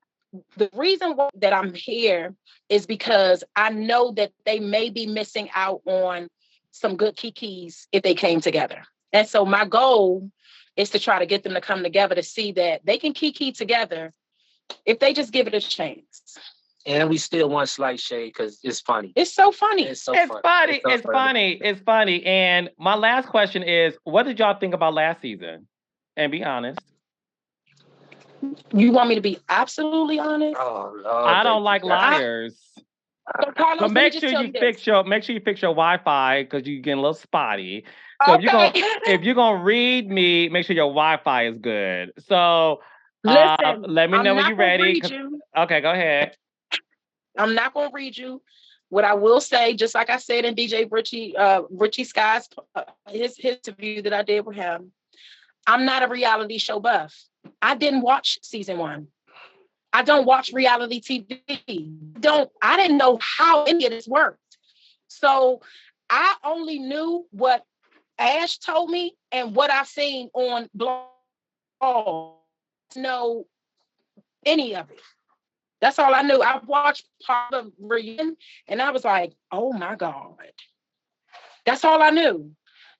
the reason that I'm here is because I know that they may be missing out on some good kikis if they came together. And so my goal is to try to get them to come together to see that they can kiki together if they just give it a chance. And we still want slight shade because it's funny. It's so funny. It's funny. And my last question is, what did y'all think about last season? And be honest. You want me to be absolutely honest? Oh Lord, I don't like liars. So Carlos, But make sure you fix your Wi-Fi because you're getting a little spotty. So if you're gonna read me, make sure your Wi-Fi is good. So listen, let me know when you're ready. Okay, go ahead. I'm not gonna read you. What I will say, just like I said in DJ Richie Sky's his interview that I did with him, I'm not a reality show buff. I didn't watch season 1. I don't watch reality TV. I didn't know how any of this worked. So I only knew what Ash told me and what I've seen on blog. Know any of it. That's all I knew. I watched part of Reunion and I was like, oh my God. That's all I knew.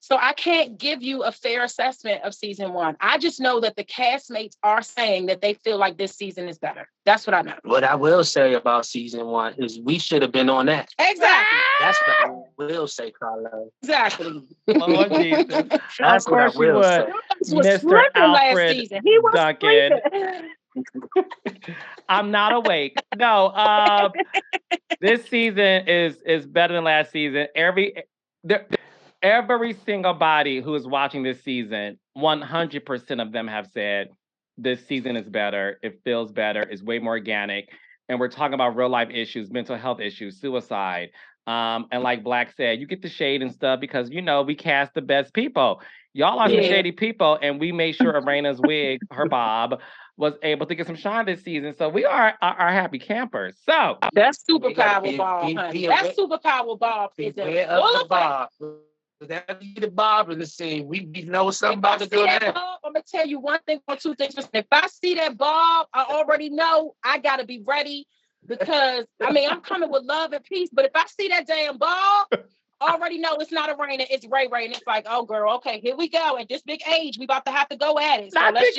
So I can't give you a fair assessment of season 1. I just know that the castmates are saying that they feel like this season is better. That's what I know. What I will say about season 1 is we should have been on that. Exactly. That's what I will say, Carla. Exactly. Lord Jesus. That's of course you would. Mr. Alfred Duncan. I'm not awake. No, this season is better than last season. Every single body who is watching this season, 100% of them have said this season is better. It feels better. It's way more organic. And we're talking about real life issues, mental health issues, suicide. And like Black said, you get the shade and stuff because, we cast the best people. Y'all are some shady people. And we made sure Arena's wig, her bob, was able to get some shine this season. So we are happy campers. So that's superpower Bob, honey. That superpower Bob is a Bob. That be the Bob in the scene. We know something about to do that. Bob, I'm gonna tell you one thing or two things. If I see that Bob, I already know I gotta be ready because I'm coming with love and peace. But if I see that damn Bob, I already know it's not Arena, it's Ray Ray, and it's like, oh girl, okay, here we go. At this big age, we about to have to go at it. So let's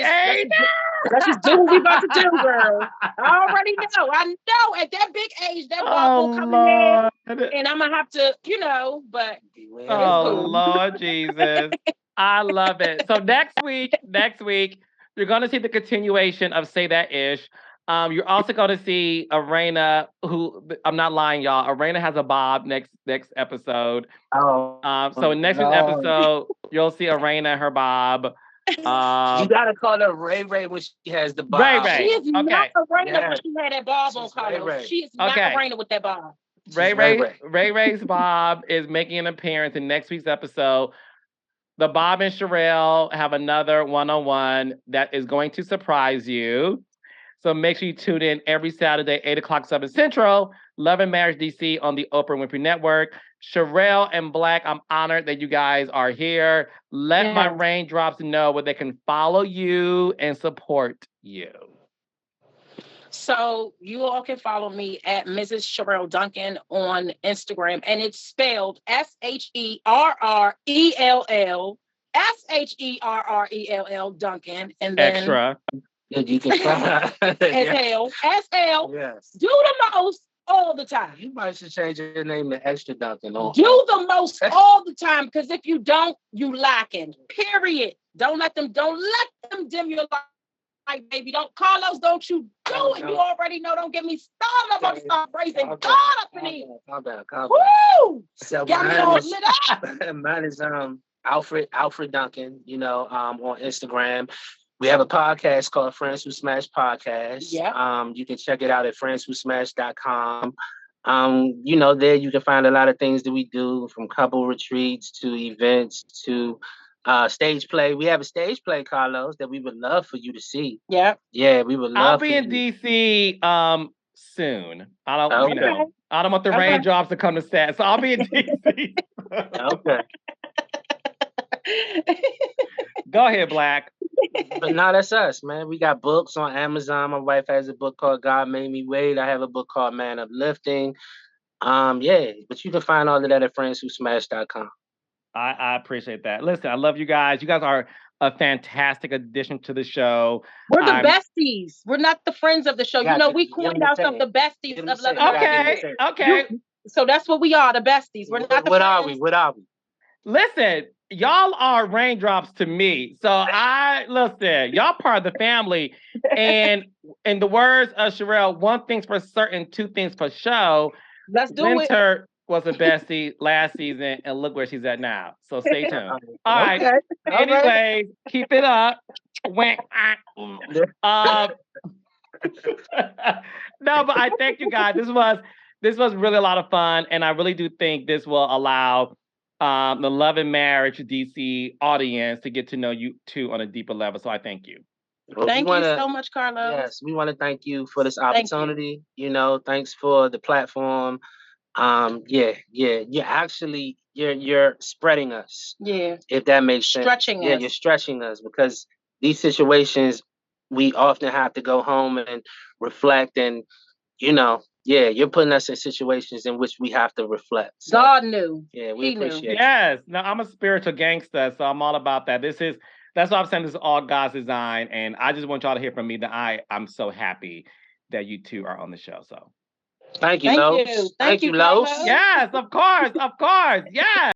just do what we about to do, girl. I already know. I know at that big age, that Bob will come in, and I'm gonna have to, but Lord Jesus. I love it. So next week, you're gonna see the continuation of Say That Ish. You're also going to see Arena, who I'm not lying, y'all. Arena has a bob next episode. So next week's episode, you'll see Arena her bob. You gotta call her Ray Ray when she has the bob. Ray Ray. She is not Arena when she had that bob on collar. She is not Arena with that bob. Ray Ray's bob is making an appearance in next week's episode. The Bob and Sherrell have another one-on-one that is going to surprise you. So make sure you tune in every Saturday, 8 o'clock, 7 Central, Love and Marriage DC on the Oprah Winfrey Network. Sherrell and Black, I'm honored that you guys are here. Let my raindrops know where they can follow you and support you. So you all can follow me at Mrs. Sherrell Duncan on Instagram, and it's spelled SHERRELL, SHERRELL Duncan, and then extra. You can SL. Yes. Do the most all the time. You might should change your name to Extra Duncan. Do the most all the time, because if you don't, you lacking. Period. Don't let them dim your light, baby. Carlos, don't you do it. You already know. Don't get me started. I'm gonna start raising God up in here. Calm down. Woo! So got me all lit up. Mine is Alfred Duncan, on Instagram. We have a podcast called Friends Who Smash Podcast. Yeah. You can check it out at friendswhosmash.com. There you can find a lot of things that we do, from couple retreats to events to stage play. We have a stage play, Carlos, that we would love for you to see. Yeah. Yeah, we would love. I'll be in DC soon. I don't I don't want the raindrops to come to set. So I'll be in DC. Okay. Go ahead, Black. But no, that's us, man. We got books on Amazon. My wife has a book called God Made Me Wait. I have a book called Man Uplifting. But you can find all of that at friendswhosmash.com. I appreciate that. Listen, I love you guys. You guys are a fantastic addition to the show. We're the besties. We're not the friends of the show. We coined ourselves the besties of Love. Okay. So that's what we are, the besties. We're not the friends. What are we? Listen, y'all are raindrops to me. So listen, y'all part of the family. And in the words of Sherrell, one thing's for certain, two things for show. Let's do Winter was the bestie last season, and look where she's at now. So stay tuned. All right. Okay. Anyways, keep it up. No, but I thank you guys. This was really a lot of fun, and I really do think this will allow the Love and Marriage DC audience to get to know you two on a deeper level. So I thank you. Well, thank you so much, Carlos. Yes, we want to thank you for this opportunity. Thanks for the platform. You're actually you're spreading us. Yeah. If that makes sense. Stretching us. Yeah, you're stretching us because these situations we often have to go home and reflect and you're putting us in situations in which we have to reflect. So, God knew. Yeah, we appreciate it. Yes. No, I'm a spiritual gangster, so I'm all about that. That's why I'm saying this is all God's design. And I just want y'all to hear from me that I'm so happy that you two are on the show. So thank you, Los. Thank you, Los. Yes, of course. Yes.